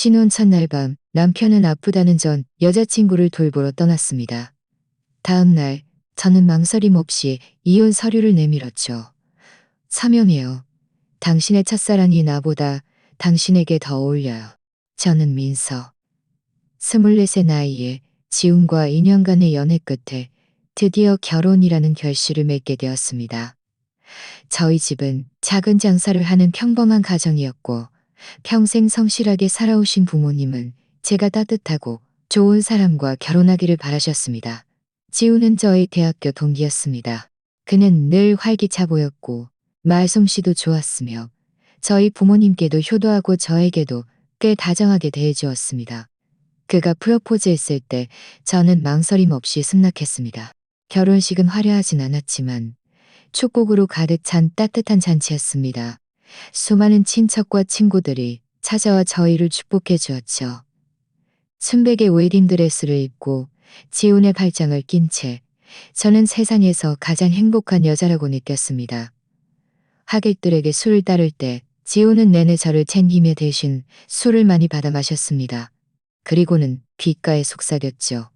신혼 첫날 밤 남편은 아프다는 전 여자친구를 돌보러 떠났습니다. 다음 날 저는 망설임 없이 이혼 서류를 내밀었죠. 서명해요. 당신의 첫사랑이 나보다 당신에게 더 어울려요. 저는 민서. 24의 나이에 지훈과 2년간의 연애 끝에 드디어 결혼이라는 결실을 맺게 되었습니다. 저희 집은 작은 장사를 하는 평범한 가정이었고 평생 성실하게 살아오신 부모님은 제가 따뜻하고 좋은 사람과 결혼하기를 바라셨습니다. 지우는 저의 대학교 동기였습니다. 그는 늘 활기차 보였고 말솜씨도 좋았으며 저희 부모님께도 효도하고 저에게도 꽤 다정하게 대해주었습니다. 그가 프로포즈했을 때 저는 망설임 없이 승낙했습니다. 결혼식은 화려하진 않았지만 축복으로 가득 찬 따뜻한 잔치였습니다. 수많은 친척과 친구들이 찾아와 저희를 축복해 주었죠. 순백의 웨딩드레스를 입고 지훈의 발장을 낀 채 저는 세상에서 가장 행복한 여자라고 느꼈습니다. 하객들에게 술을 따를 때 지훈은 내내 저를 챙기며 대신 술을 많이 받아 마셨습니다. 그리고는 귓가에 속삭였죠.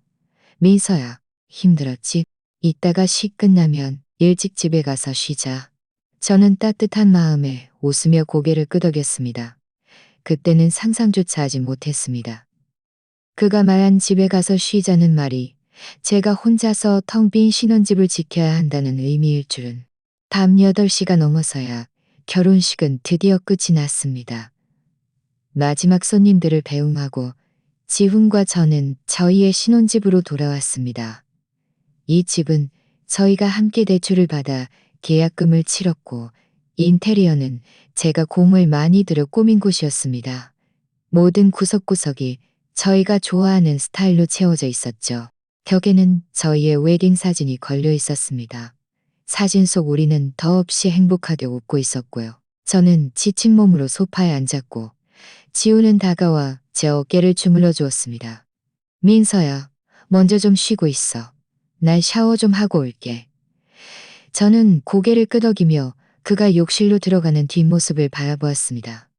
민서야, 힘들었지? 이따가 시 끝나면 일찍 집에 가서 쉬자. 저는 따뜻한 마음에 웃으며 고개를 끄덕였습니다. 그때는 상상조차 하지 못했습니다. 그가 말한 집에 가서 쉬자는 말이 제가 혼자서 텅 빈 신혼집을 지켜야 한다는 의미일 줄은. 밤 8시가 넘어서야 결혼식은 드디어 끝이 났습니다. 마지막 손님들을 배웅하고 지훈과 저는 저희의 신혼집으로 돌아왔습니다. 이 집은 저희가 함께 대출을 받아 계약금을 치렀고 인테리어는 제가 공을 많이 들여 꾸민 곳이었습니다. 모든 구석구석이 저희가 좋아하는 스타일로 채워져 있었죠. 벽에는 저희의 웨딩 사진이 걸려 있었습니다. 사진 속 우리는 더없이 행복하게 웃고 있었고요. 저는 지친 몸으로 소파에 앉았고 지우는 다가와 제 어깨를 주물러 주었습니다. 민서야, 먼저 좀 쉬고 있어. 날 샤워 좀 하고 올게. 저는 고개를 끄덕이며 그가 욕실로 들어가는 뒷모습을 바라보았습니다.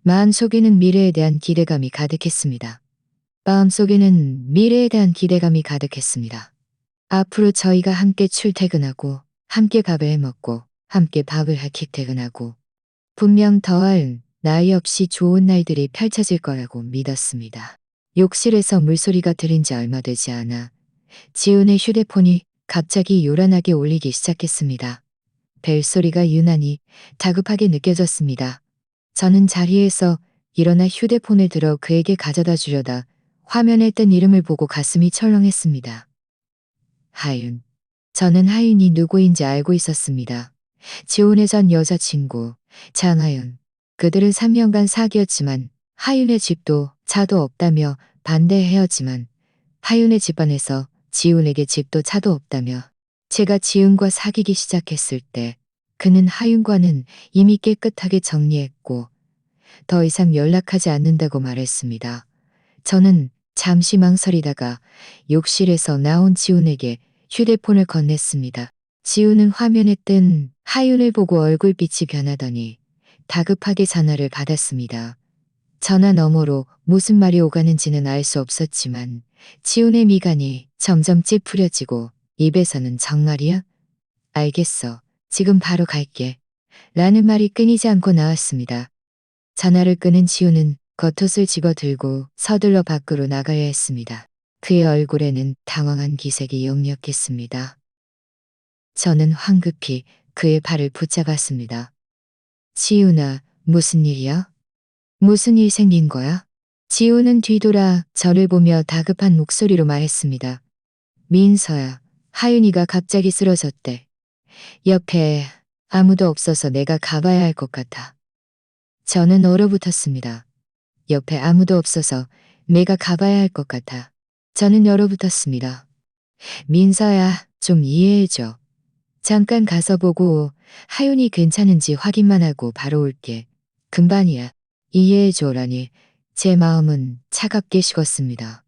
마음속에는 미래에 대한 기대감이 가득했습니다. 앞으로 저희가 함께 출퇴근하고 함께 밥을 해먹고 함께 밥을 해킥퇴근하고 분명 더할 나이 없이 좋은 날들이 펼쳐질 거라고 믿었습니다. 욕실에서 물소리가 들린 지 얼마 되지 않아 지훈의 휴대폰이 갑자기 요란하게 울리기 시작했습니다. 벨소리가 유난히 다급하게 느껴졌습니다. 저는 자리에서 일어나 휴대폰을 들어 그에게 가져다 주려다 화면에 뜬 이름을 보고 가슴이 철렁했습니다. 하윤. 저는 하윤이 누구인지 알고 있었습니다. 지훈의 전 여자친구 장하윤. 그들은 3년간 사귀었지만 하윤의 집도 차도 없다며 반대해 헤어지만 하윤의 집안에서 지훈에게 집도 차도 없다며 제가 지훈과 사귀기 시작했을 때 그는 하윤과는 이미 깨끗하게 정리했고 더 이상 연락하지 않는다고 말했습니다. 저는 잠시 망설이다가 욕실에서 나온 지훈에게 휴대폰을 건넸습니다. 지훈은 화면에 뜬 하윤을 보고 얼굴빛이 변하더니 다급하게 전화를 받았습니다. 전화 너머로 무슨 말이 오가는지는 알 수 없었지만 지훈의 미간이 점점 찌푸려지고 입에서는 정말이야? 알겠어. 지금 바로 갈게. 라는 말이 끊이지 않고 나왔습니다. 전화를 끄는 지훈은 겉옷을 집어들고 서둘러 밖으로 나가야 했습니다. 그의 얼굴에는 당황한 기색이 역력했습니다. 저는 황급히 그의 발을 붙잡았습니다. 지훈아, 무슨 일이야? 무슨 일 생긴 거야? 지훈은 뒤돌아 저를 보며 다급한 목소리로 말했습니다. 민서야, 하윤이가 갑자기 쓰러졌대. 옆에 아무도 없어서 내가 가봐야 할 것 같아. 저는 얼어붙었습니다. 옆에 아무도 없어서 내가 가봐야 할 것 같아. 저는 얼어붙었습니다. 민서야, 좀 이해해줘. 잠깐 가서 보고 하윤이 괜찮은지 확인만 하고 바로 올게. 금방이야. 이해해줘라니 제 마음은 차갑게 식었습니다.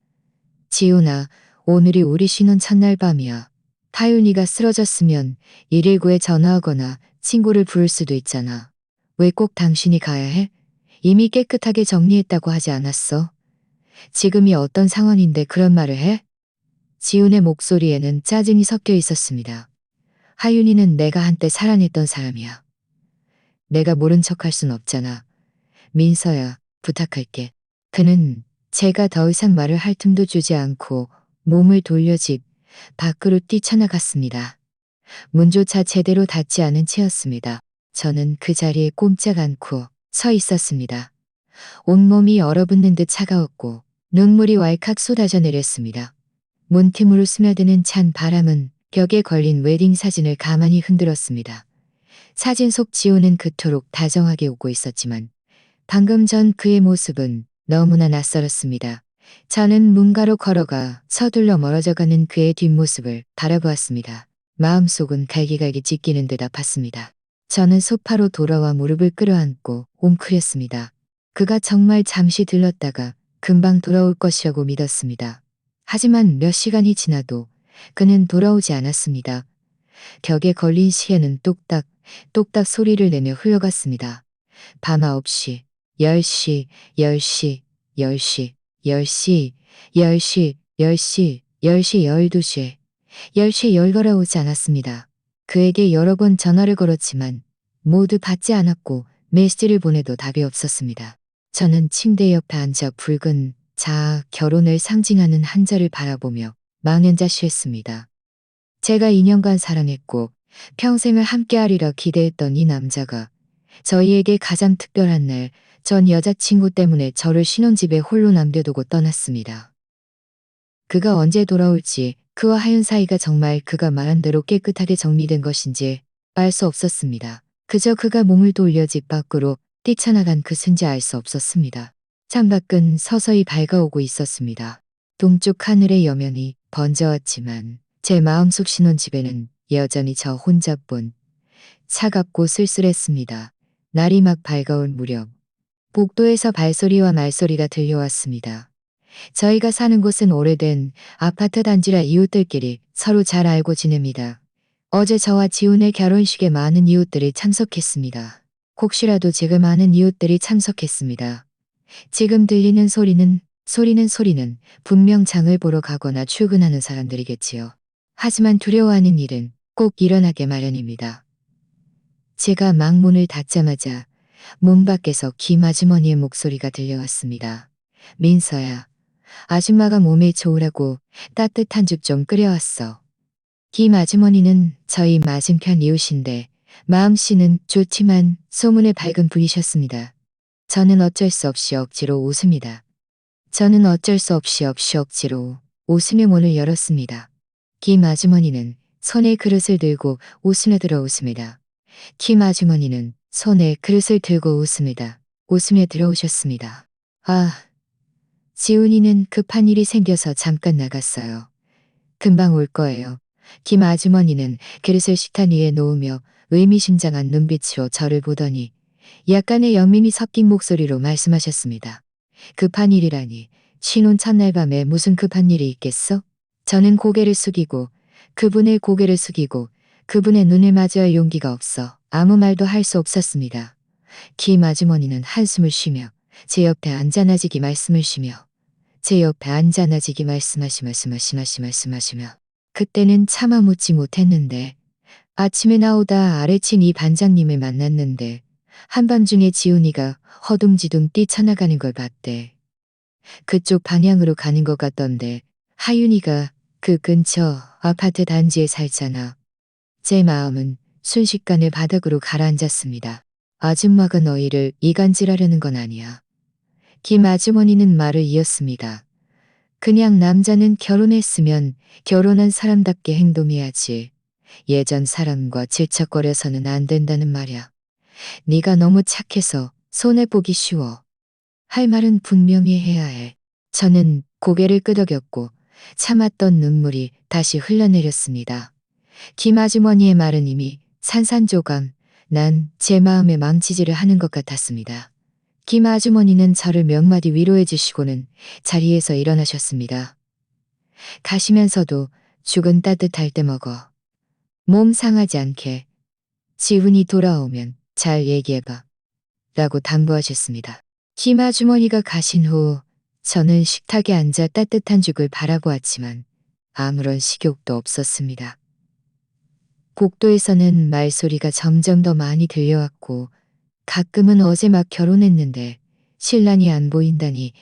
지훈아, 오늘이 우리 신혼 첫날 밤이야. 하윤이가 쓰러졌으면 119에 전화하거나 친구를 부를 수도 있잖아. 왜 꼭 당신이 가야 해? 이미 깨끗하게 정리했다고 하지 않았어? 지금이 어떤 상황인데 그런 말을 해? 지훈의 목소리에는 짜증이 섞여 있었습니다. 하윤이는 내가 한때 사랑했던 사람이야. 내가 모른 척할 순 없잖아. 민서야, 부탁할게. 그는 제가 더 이상 말을 할 틈도 주지 않고 몸을 돌려 집 밖으로 뛰쳐나갔습니다. 문조차 제대로 닫지 않은 채였습니다. 저는 그 자리에 꼼짝 않고 서 있었습니다. 온몸이 얼어붙는 듯 차가웠고 눈물이 왈칵 쏟아져 내렸습니다. 문틈으로 스며드는 찬 바람은 벽에 걸린 웨딩 사진을 가만히 흔들었습니다. 사진 속 지호는 그토록 다정하게 웃고 있었지만 방금 전 그의 모습은 너무나 낯설었습니다. 저는 문가로 걸어가 서둘러 멀어져가는 그의 뒷모습을 바라보았습니다. 마음속은 갈기갈기 찢기는 듯 아팠습니다. 저는 소파로 돌아와 무릎을 끌어안고 웅크렸습니다. 그가 정말 잠시 들렀다가 금방 돌아올 것이라고 믿었습니다. 하지만 몇 시간이 지나도 그는 돌아오지 않았습니다. 벽에 걸린 시계는 똑딱 똑딱 소리를 내며 흘러갔습니다. 밤 9시, 10시, 10시, 10시, 10시, 10시, 10시, 10시 12시에, 10시에 열거라 오지 않았습니다. 그에게 여러 번 전화를 걸었지만 모두 받지 않았고 메시지를 보내도 답이 없었습니다. 저는 침대 옆에 앉아 붉은 자아 결혼을 상징하는 한자를 바라보며 망연자실했습니다. 제가 2년간 사랑했고 평생을 함께하리라 기대했던 이 남자가 저희에게 가장 특별한 날 전 여자친구 때문에 저를 신혼집에 홀로 남겨두고 떠났습니다. 그가 언제 돌아올지 그와 하윤 사이가 정말 그가 말한 대로 깨끗하게 정리된 것인지 알 수 없었습니다. 그저 그가 몸을 돌려 집 밖으로 뛰쳐나간 그순지 알 수 없었습니다. 창밖은 서서히 밝아오고 있었습니다. 동쪽 하늘의 여면이 번져왔지만 제 마음속 신혼집에는 여전히 저 혼자뿐 차갑고 쓸쓸했습니다. 날이 막 밝아올 무렵 복도에서 발소리와 말소리가 들려왔습니다. 저희가 사는 곳은 오래된 아파트 단지라 이웃들끼리 서로 잘 알고 지냅니다. 어제 저와 지훈의 결혼식에 많은 이웃들이 참석했습니다. 혹시라도 지금 많은 이웃들이 참석했습니다. 지금 들리는 소리는 분명 장을 보러 가거나 출근하는 사람들이겠지요. 하지만 두려워하는 일은 꼭 일어나게 마련입니다. 제가 막 문을 닫자마자 문 밖에서 김 아주머니의 목소리가 들려왔습니다. 민서야, 아줌마가 몸에 좋으라고 따뜻한 죽 좀 끓여왔어. 김 아주머니는 저희 맞은편 이웃인데 마음씨는 좋지만 소문에 밝은 분이셨습니다. 저는 어쩔 수 없이 억지로 웃습니다. 저는 어쩔 수 없이 억지로 웃으며 문을 열었습니다. 김 아주머니는 손에 그릇을 들고 웃으며 들어오십니다. 김 아주머니는 손에 그릇을 들고 웃으며 들어오셨습니다. 아, 지훈이는 급한 일이 생겨서 잠깐 나갔어요. 금방 올 거예요. 김 아주머니는 그릇을 식탁 위에 놓으며 의미심장한 눈빛으로 저를 보더니 약간의 연민이 섞인 목소리로 말씀하셨습니다. 급한 일이라니 신혼 첫날 밤에 무슨 급한 일이 있겠어? 저는 그분의 고개를 숙이고 그분의 눈을 마주할 용기가 없어 아무 말도 할 수 없었습니다. 김 아주머니는 한숨을 쉬며 제 옆에 앉아나지기 말씀하시며 그때는 차마 묻지 못했는데 아침에 나오다 아래친 이 반장님을 만났는데 한밤중에 지훈이가 허둥지둥 뛰쳐나가는 걸 봤대. 그쪽 방향으로 가는 것 같던데 하윤이가 그 근처 아파트 단지에 살잖아. 제 마음은 순식간에 바닥으로 가라앉았습니다. 아줌마가 너희를 이간질하려는 건 아니야. 김 아주머니는 말을 이었습니다. 그냥 남자는 결혼했으면 결혼한 사람답게 행동해야지. 예전 사람과 질척거려서는 안 된다는 말이야. 네가 너무 착해서 손해보기 쉬워. 할 말은 분명히 해야 해. 저는 고개를 끄덕였고 참았던 눈물이 다시 흘러내렸습니다. 김 아주머니의 말은 이미 산산조각 난 제 마음에 망치질을 하는 것 같았습니다. 김 아주머니는 저를 몇 마디 위로해 주시고는 자리에서 일어나셨습니다. 가시면서도 죽은 따뜻할 때 먹어. 몸 상하지 않게. 지훈이 돌아오면 잘 얘기해봐. 라고 당부하셨습니다. 김 아주머니가 가신 후 저는 식탁에 앉아 따뜻한 죽을 바라보았지만 아무런 식욕도 없었습니다. 복도에서는 말소리가 점점 더 많이 들려왔고 가끔은 어제 막 결혼했는데 신랑이 안 보인다니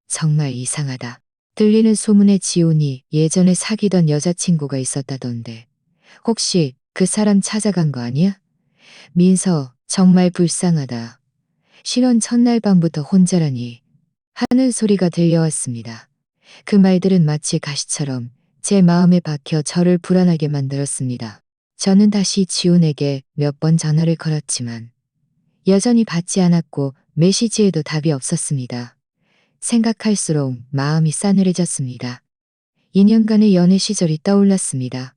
정말 이상하다. 들리는 소문에 지온이 예전에 사귀던 여자친구가 있었다던데 혹시 그 사람 찾아간 거 아니야? 민서 정말 불쌍하다. 신혼 첫날 밤부터 혼자라니 하는 소리가 들려왔습니다. 그 말들은 마치 가시처럼 제 마음에 박혀 저를 불안하게 만들었습니다. 저는 다시 지훈에게 몇 번 전화를 걸었지만 여전히 받지 않았고 메시지에도 답이 없었습니다. 생각할수록 마음이 싸늘해졌습니다. 2년간의 연애 시절이 떠올랐습니다.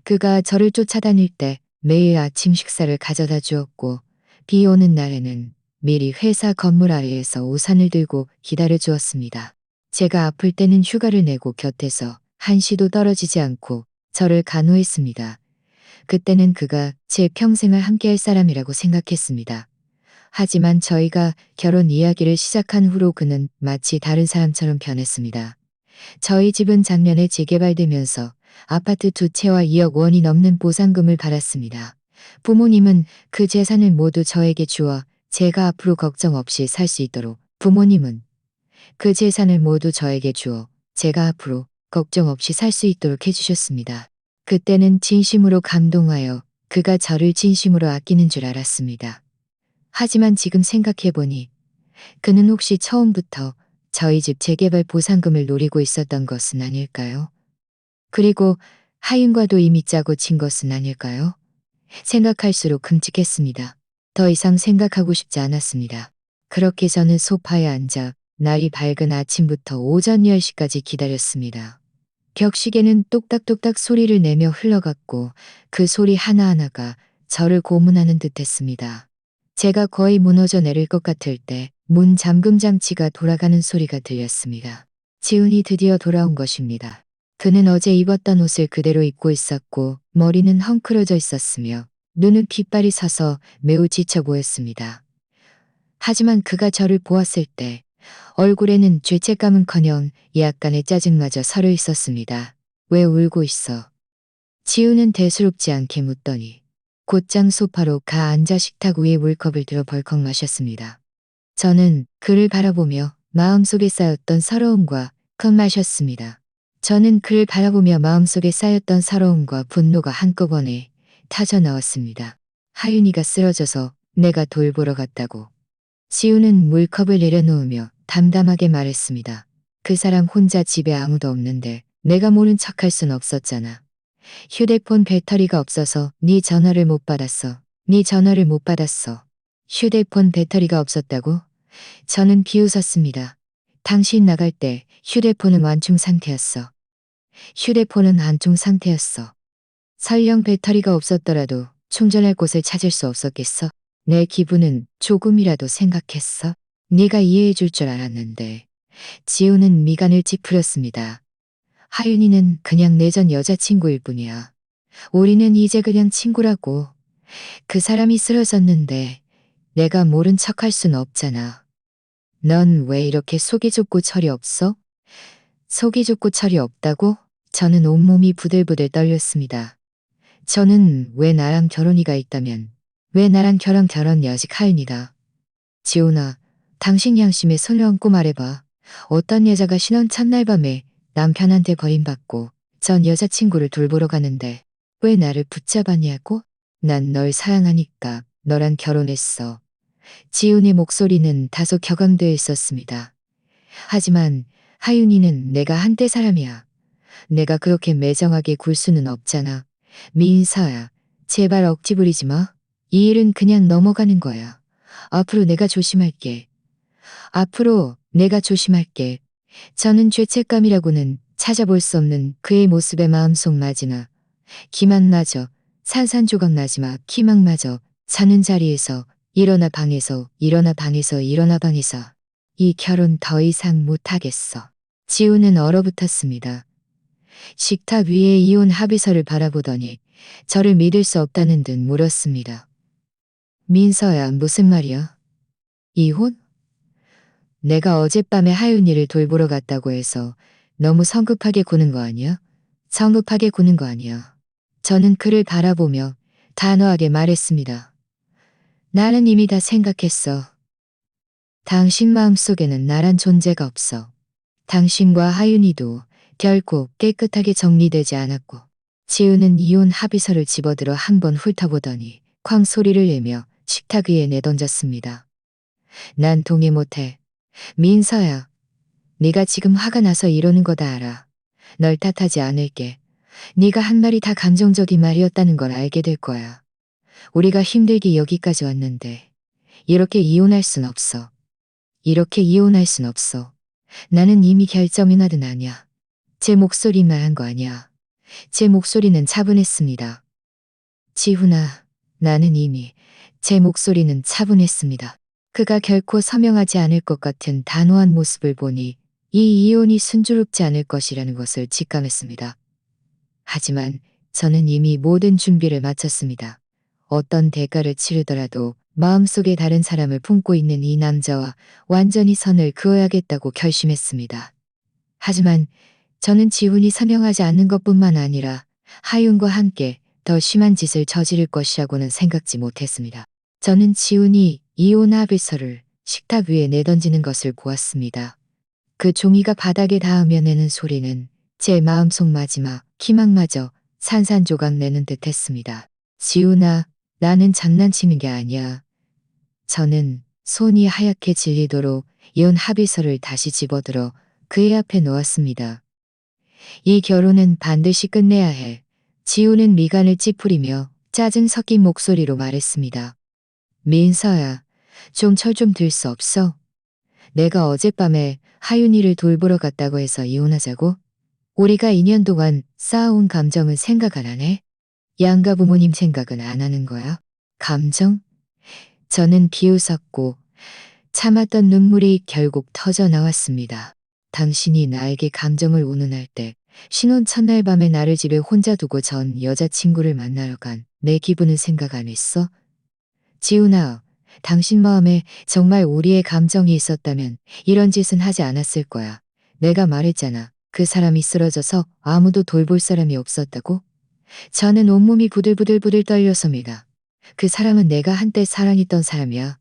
그가 저를 쫓아다닐 때 매일 아침 식사를 가져다 주었고 비 오는 날에는 미리 회사 건물 아래에서 우산을 들고 기다려 주었습니다. 제가 아플 때는 휴가를 내고 곁에서 한시도 떨어지지 않고 저를 간호했습니다. 그때는 그가 제 평생을 함께할 사람이라고 생각했습니다. 하지만 저희가 결혼 이야기를 시작한 후로 그는 마치 다른 사람처럼 변했습니다. 저희 집은 작년에 재개발되면서 아파트 2채와 2억 원이 넘는 보상금을 받았습니다. 부모님은 그 재산을 모두 저에게 주어 제가 앞으로 걱정 없이 살 수 있도록 부모님은 그 재산을 모두 저에게 주어 제가 앞으로 걱정 없이 살 수 있도록 해주셨습니다. 그때는 진심으로 감동하여 그가 저를 진심으로 아끼는 줄 알았습니다. 하지만 지금 생각해보니 그는 혹시 처음부터 저희 집 재개발 보상금을 노리고 있었던 것은 아닐까요? 그리고 하윤과도 이미 짜고 친 것은 아닐까요? 생각할수록 끔찍했습니다. 더 이상 생각하고 싶지 않았습니다. 그렇게 저는 소파에 앉아 날이 밝은 아침부터 오전 10시까지 기다렸습니다. 벽시계는 똑딱똑딱 소리를 내며 흘러갔고 그 소리 하나하나가 저를 고문하는 듯했습니다. 제가 거의 무너져 내릴 것 같을 때 문 잠금 장치가 돌아가는 소리가 들렸습니다. 지훈이 드디어 돌아온 것입니다. 그는 어제 입었던 옷을 그대로 입고 있었고 머리는 헝클어져 있었으며 눈은 핏발이 서서 매우 지쳐 보였습니다. 하지만 그가 저를 보았을 때 얼굴에는 죄책감은커녕 약간의 짜증마저 서려 있었습니다. 왜 울고 있어? 지훈은 대수롭지 않게 묻더니 곧장 소파로 가 앉아 식탁 위에 물컵을 들어 벌컥 마셨습니다. 저는 그를 바라보며 마음속에 쌓였던 서러움과 마셨습니다. 저는 그를 바라보며 마음속에 쌓였던 서러움과 분노가 한꺼번에 터져 나왔습니다. 하윤이가 쓰러져서 내가 돌보러 갔다고. 지우는 물컵을 내려놓으며 담담하게 말했습니다. 그 사람 혼자 집에 아무도 없는데 내가 모른 척할 순 없었잖아. 휴대폰 배터리가 없어서 네 전화를 못 받았어. 네 전화를 못 받았어. 휴대폰 배터리가 없었다고? 저는 비웃었습니다. 당신 나갈 때 휴대폰은 완충 상태였어. 휴대폰은 안충 상태였어. 설령 배터리가 없었더라도 충전할 곳을 찾을 수 없었겠어? 내 기분은 조금이라도 생각했어? 네가 이해해 줄 줄 알았는데. 지우는 미간을 찌푸렸습니다. 하윤이는 그냥 내 전 여자친구일 뿐이야. 우리는 이제 그냥 친구라고. 그 사람이 쓰러졌는데 내가 모른 척할 순 없잖아. 넌 왜 이렇게 속이 좁고 철이 없어? 속이 좁고 철이 없다고? 저는 온몸이 부들부들 떨렸습니다. 저는 왜 나랑 결혼이가 있다면 왜 나랑 결혼 여직 하윤이다. 지훈아, 당신 양심에 손을 얹고 말해봐. 어떤 여자가 신혼 첫날 밤에 남편한테 버림받고 전 여자친구를 돌보러 가는데 왜 나를 붙잡았냐고? 난 널 사랑하니까 너랑 결혼했어. 지훈의 목소리는 다소 격앙되어 있었습니다. 하지만 하윤이는 내가 한때 사람이야. 내가 그렇게 매정하게 굴 수는 없잖아. 민서야, 제발 억지 부리지 마. 이 일은 그냥 넘어가는 거야. 앞으로 내가 조심할게. 앞으로 내가 조심할게. 저는 죄책감이라고는 찾아볼 수 없는 그의 모습에 마음속 맞으나 기만마저 산산조각 나지마 기막마저 자는 자리에서 일어나 방에서 일어나 방에서 일어나 방에서 이 결혼 더 이상 못하겠어. 지우는 얼어붙었습니다. 식탁 위에 이혼 합의서를 바라보더니 저를 믿을 수 없다는 듯 물었습니다. 민서야, 무슨 말이야? 이혼? 내가 어젯밤에 하윤이를 돌보러 갔다고 해서 너무 성급하게 구는 거 아니야? 성급하게 구는 거 아니야. 저는 그를 바라보며 단호하게 말했습니다. 나는 이미 다 생각했어. 당신 마음속에는 나란 존재가 없어. 당신과 하윤이도 결코 깨끗하게 정리되지 않았고, 지우는 이혼 합의서를 집어들어 한 번 훑어보더니 쾅 소리를 내며 식탁 위에 내던졌습니다. 난 동의 못해. 민서야, 네가 지금 화가 나서 이러는 거 다 알아. 널 탓하지 않을게. 네가 한 말이 다 감정적인 말이었다는 걸 알게 될 거야. 우리가 힘들게 여기까지 왔는데 이렇게 이혼할 순 없어. 이렇게 이혼할 순 없어. 나는 이미 결정이 나든 아냐. 제 목소리만 한 거 아니야. 제 목소리는 차분했습니다. 지훈아, 나는 이미 제 목소리는 차분했습니다. 그가 결코 서명하지 않을 것 같은 단호한 모습을 보니 이 이혼이 순조롭지 않을 것이라는 것을 직감했습니다. 하지만 저는 이미 모든 준비를 마쳤습니다. 어떤 대가를 치르더라도 마음속에 다른 사람을 품고 있는 이 남자와 완전히 선을 그어야겠다고 결심했습니다. 하지만 저는 지훈이 서명하지 않는 것뿐만 아니라 하윤과 함께 더 심한 짓을 저지를 것이라고는 생각지 못했습니다. 저는 지훈이 이혼 합의서를 식탁 위에 내던지는 것을 보았습니다. 그 종이가 바닥에 닿으며 내는 소리는 제 마음속 마지막 희망마저 산산조각 내는 듯 했습니다. 지훈아, 나는 장난치는 게 아니야. 저는 손이 하얗게 질리도록 이혼 합의서를 다시 집어들어 그의 앞에 놓았습니다. 이 결혼은 반드시 끝내야 해. 지우는 미간을 찌푸리며 짜증 섞인 목소리로 말했습니다. 민서야, 좀 철 좀 들 수 없어? 내가 어젯밤에 하윤이를 돌보러 갔다고 해서 이혼하자고? 우리가 2년 동안 쌓아온 감정은 생각 안 하네? 양가 부모님 생각은 안 하는 거야? 감정? 저는 비웃었고 참았던 눈물이 결국 터져 나왔습니다. 당신이 나에게 감정을 운운할 때 신혼 첫날 밤에 나를 집에 혼자 두고 전 여자친구를 만나러 간 내 기분은 생각 안 했어? 지훈아, 당신 마음에 정말 우리의 감정이 있었다면 이런 짓은 하지 않았을 거야. 내가 말했잖아. 그 사람이 쓰러져서 아무도 돌볼 사람이 없었다고? 저는 온몸이 부들부들부들 떨렸습니다. 그 사람은 내가 한때 사랑했던 사람이야.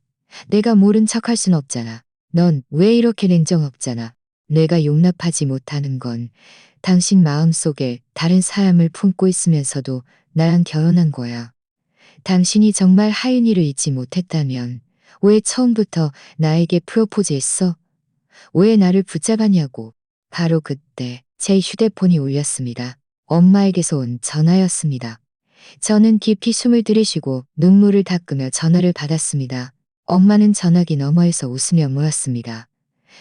내가 모른 척할 순 없잖아. 넌 왜 이렇게 냉정 없잖아. 내가 용납하지 못하는 건 당신 마음속에 다른 사람을 품고 있으면서도 나랑 결혼한 거야. 당신이 정말 하윤이를 잊지 못했다면 왜 처음부터 나에게 프로포즈했어? 왜 나를 붙잡았냐고. 바로 그때 제 휴대폰이 울렸습니다. 엄마에게서 온 전화였습니다. 저는 깊이 숨을 들이쉬고 눈물을 닦으며 전화를 받았습니다. 엄마는 전화기 너머에서 웃으며 물었습니다.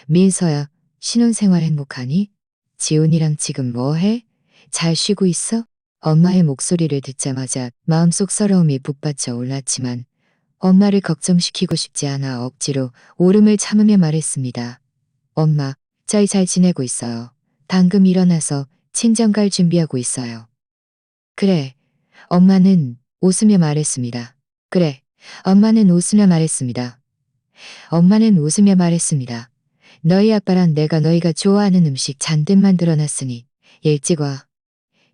민서야, 신혼생활 행복하니? 지훈이랑 지금 뭐 해? 잘 쉬고 있어? 엄마의 목소리를 듣자마자 마음속 서러움이 북받쳐 올랐지만 엄마를 걱정시키고 싶지 않아 억지로 울음을 참으며 말했습니다. 엄마, 저희 잘 지내고 있어요. 방금 일어나서 친정 갈 준비하고 있어요. 그래, 엄마는 웃으며 말했습니다. 그래, 엄마는 웃으며 말했습니다. 엄마는 웃으며 말했습니다. 너희 아빠랑 내가 너희가 좋아하는 음식 잔뜩 만들어놨으니 일찍 와.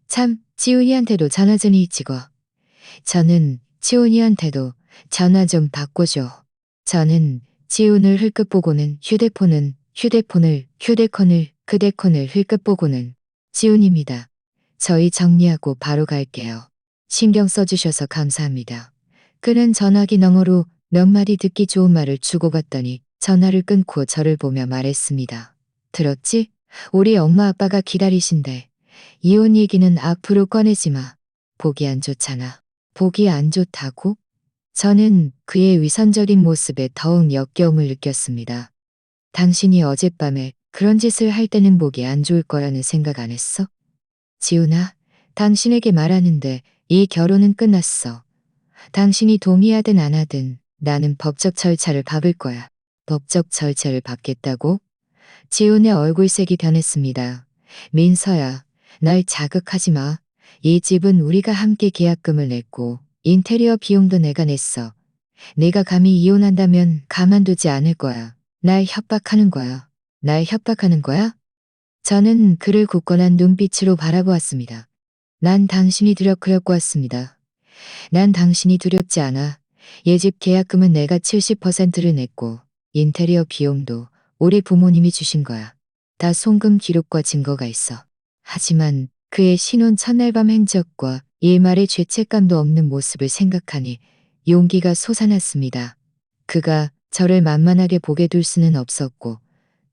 참, 지훈이한테도 전화 좀 일찍 와. 저는 지훈이한테도 전화 좀 바꿔줘. 저는 지훈을 흘끗 보고는 휴대폰을 흘끗 보고는 지훈입니다. 저희 정리하고 바로 갈게요. 신경 써주셔서 감사합니다. 그는 전화기 너머로 몇 마디 듣기 좋은 말을 주고받더니 전화를 끊고 저를 보며 말했습니다. 들었지? 우리 엄마 아빠가 기다리신대. 이혼 얘기는 앞으로 꺼내지 마. 보기 안 좋잖아. 보기 안 좋다고? 저는 그의 위선적인 모습에 더욱 역겨움을 느꼈습니다. 당신이 어젯밤에 그런 짓을 할 때는 보기 안 좋을 거라는 생각 안 했어? 지훈아, 당신에게 말하는데 이 결혼은 끝났어. 당신이 동의하든 안 하든 나는 법적 절차를 밟을 거야. 법적 절차를 밟겠다고? 지훈의 얼굴색이 변했습니다. 민서야, 날 자극하지 마. 이 집은 우리가 함께 계약금을 냈고 인테리어 비용도 내가 냈어. 내가 감히 이혼한다면 가만두지 않을 거야. 날 협박하는 거야. 날 협박하는 거야? 저는 그를 굳건한 눈빛으로 바라보았습니다. 난 당신이 두렵고 왔습니다. 난 당신이 두렵지 않아. 예집 계약금은 내가 70%를 냈고 인테리어 비용도 우리 부모님이 주신 거야. 다 송금 기록과 증거가 있어. 하지만 그의 신혼 첫날 밤 행적과 일말의 죄책감도 없는 모습을 생각하니 용기가 솟아났습니다. 그가 저를 만만하게 보게 둘 수는 없었고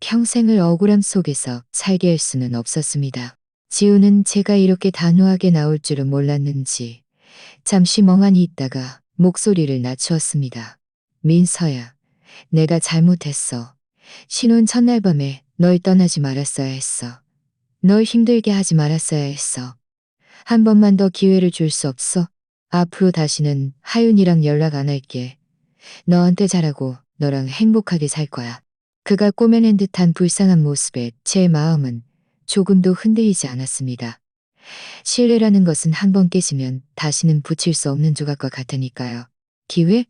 평생을 억울함 속에서 살게 할 수는 없었습니다. 지우는 제가 이렇게 단호하게 나올 줄은 몰랐는지 잠시 멍하니 있다가 목소리를 낮추었습니다. 민서야, 내가 잘못했어. 신혼 첫날 밤에 널 떠나지 말았어야 했어. 널 힘들게 하지 말았어야 했어. 한 번만 더 기회를 줄 수 없어? 앞으로 다시는 하윤이랑 연락 안 할게. 너한테 잘하고 너랑 행복하게 살 거야. 그가 꼬매낸 듯한 불쌍한 모습에 제 마음은 조금도 흔들리지 않았습니다. 신뢰라는 것은 한 번 깨지면 다시는 붙일 수 없는 조각과 같으니까요. 기회?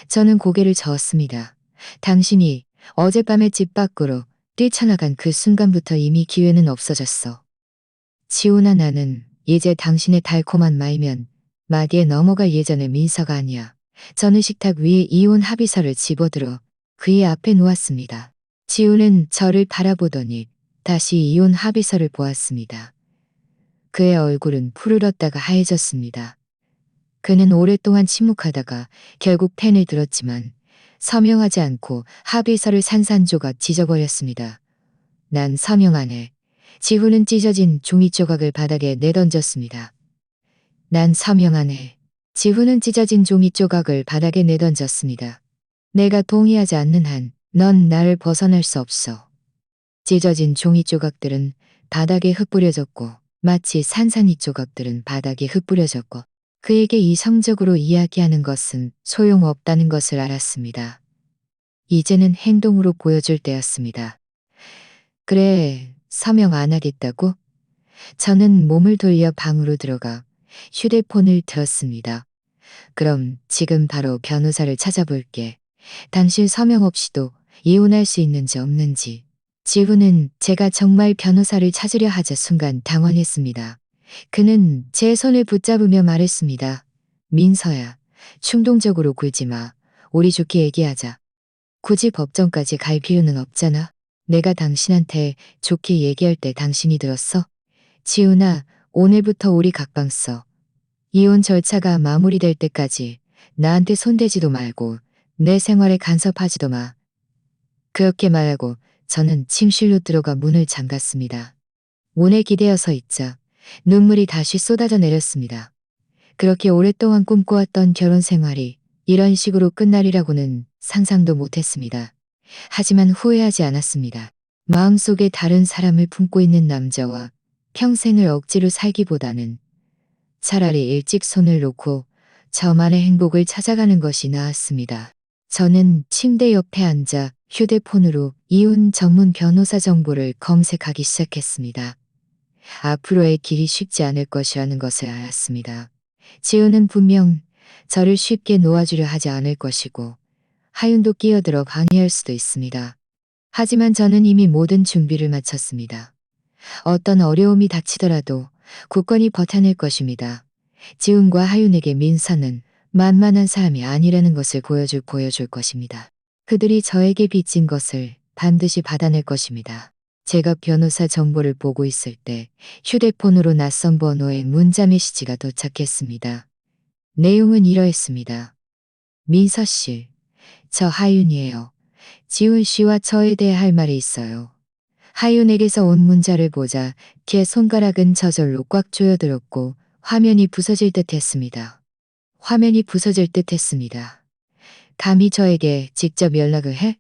저는 고개를 저었습니다. 당신이 어젯밤에 집 밖으로 뛰쳐나간 그 순간부터 이미 기회는 없어졌어. 지훈아, 나는 이제 당신의 달콤한 말면 마디에 넘어갈 예전의 민서가 아니야. 저는 식탁 위에 이혼 합의서를 집어들어 그의 앞에 놓았습니다. 지훈은 저를 바라보더니 다시 이혼 합의서를 보았습니다. 그의 얼굴은 푸르렀다가 하얘졌습니다. 그는 오랫동안 침묵하다가 결국 펜을 들었지만 서명하지 않고 합의서를 산산조각 찢어버렸습니다. 난 서명 안 해. 지훈은 찢어진 종이 조각을 바닥에 내던졌습니다. 난 서명 안 해. 지훈은 찢어진 종이 조각을 바닥에 내던졌습니다. 내가 동의하지 않는 한 넌 나를 벗어날 수 없어. 찢어진 종이 조각들은 바닥에 흩뿌려졌고 마치 산산이 조각들은 바닥에 흩뿌려졌고 그에게 이성적으로 이야기하는 것은 소용없다는 것을 알았습니다. 이제는 행동으로 보여줄 때였습니다. 그래, 서명 안 하겠다고? 저는 몸을 돌려 방으로 들어가 휴대폰을 들었습니다. 그럼 지금 바로 변호사를 찾아볼게. 당신 서명 없이도 이혼할 수 있는지 없는지. 지훈은 제가 정말 변호사를 찾으려 하자 순간 당황했습니다. 그는 제 손을 붙잡으며 말했습니다. 민서야, 충동적으로 굴지 마. 우리 좋게 얘기하자. 굳이 법정까지 갈 필요는 없잖아. 내가 당신한테 좋게 얘기할 때 당신이 들었어? 지훈아, 오늘부터 우리 각방 써. 이혼 절차가 마무리될 때까지 나한테 손대지도 말고 내 생활에 간섭하지도 마. 그렇게 말하고 저는 침실로 들어가 문을 잠갔습니다. 문에 기대어 서 있자 눈물이 다시 쏟아져 내렸습니다. 그렇게 오랫동안 꿈꿔왔던 결혼 생활이 이런 식으로 끝날이라고는 상상도 못했습니다. 하지만 후회하지 않았습니다. 마음속에 다른 사람을 품고 있는 남자와 평생을 억지로 살기보다는 차라리 일찍 손을 놓고 저만의 행복을 찾아가는 것이 나았습니다. 저는 침대 옆에 앉아 휴대폰으로 이혼 전문 변호사 정보를 검색하기 시작했습니다. 앞으로의 길이 쉽지 않을 것이라는 것을 알았습니다. 지훈은 분명 저를 쉽게 놓아주려 하지 않을 것이고 하윤도 끼어들어 방해할 수도 있습니다. 하지만 저는 이미 모든 준비를 마쳤습니다. 어떤 어려움이 닥치더라도 굳건히 버텨낼 것입니다. 지훈과 하윤에게 민서는 만만한 사람이 아니라는 것을 보여줄 것입니다. 그들이 저에게 빚진 것을 반드시 받아낼 것입니다. 제가 변호사 정보를 보고 있을 때 휴대폰으로 낯선 번호의 문자 메시지가 도착했습니다. 내용은 이러했습니다. 민서 씨, 저 하윤이에요. 지훈 씨와 저에 대해 할 말이 있어요. 하윤에게서 온 문자를 보자 제 손가락은 저절로 꽉 조여들었고 화면이 부서질 듯 했습니다. 감히 저에게 직접 연락을 해?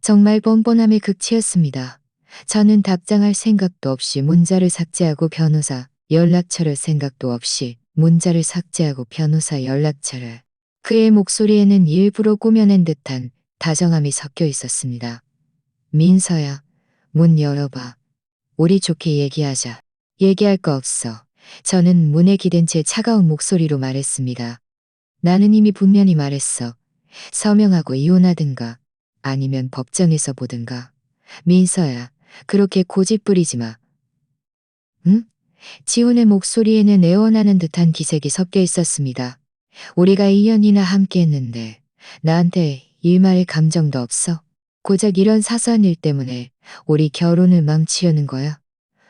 정말 뻔뻔함의 극치였습니다. 저는 답장할 생각도 없이 문자를 삭제하고 변호사 연락처를 생각도 없이 문자를 삭제하고 변호사 연락처를. 그의 목소리에는 일부러 꾸며낸 듯한 다정함이 섞여 있었습니다. 민서야, 문 열어봐. 우리 좋게 얘기하자. 얘기할 거 없어. 저는 문에 기댄 채 차가운 목소리로 말했습니다. 나는 이미 분명히 말했어. 서명하고 이혼하든가. 아니면 법정에서 보든가. 민서야, 그렇게 고집 부리지 마. 응? 지훈의 목소리에는 애원하는 듯한 기색이 섞여 있었습니다. 우리가 2년이나 함께 했는데 나한테 일말의 감정도 없어? 고작 이런 사소한 일 때문에 우리 결혼을 망치려는 거야?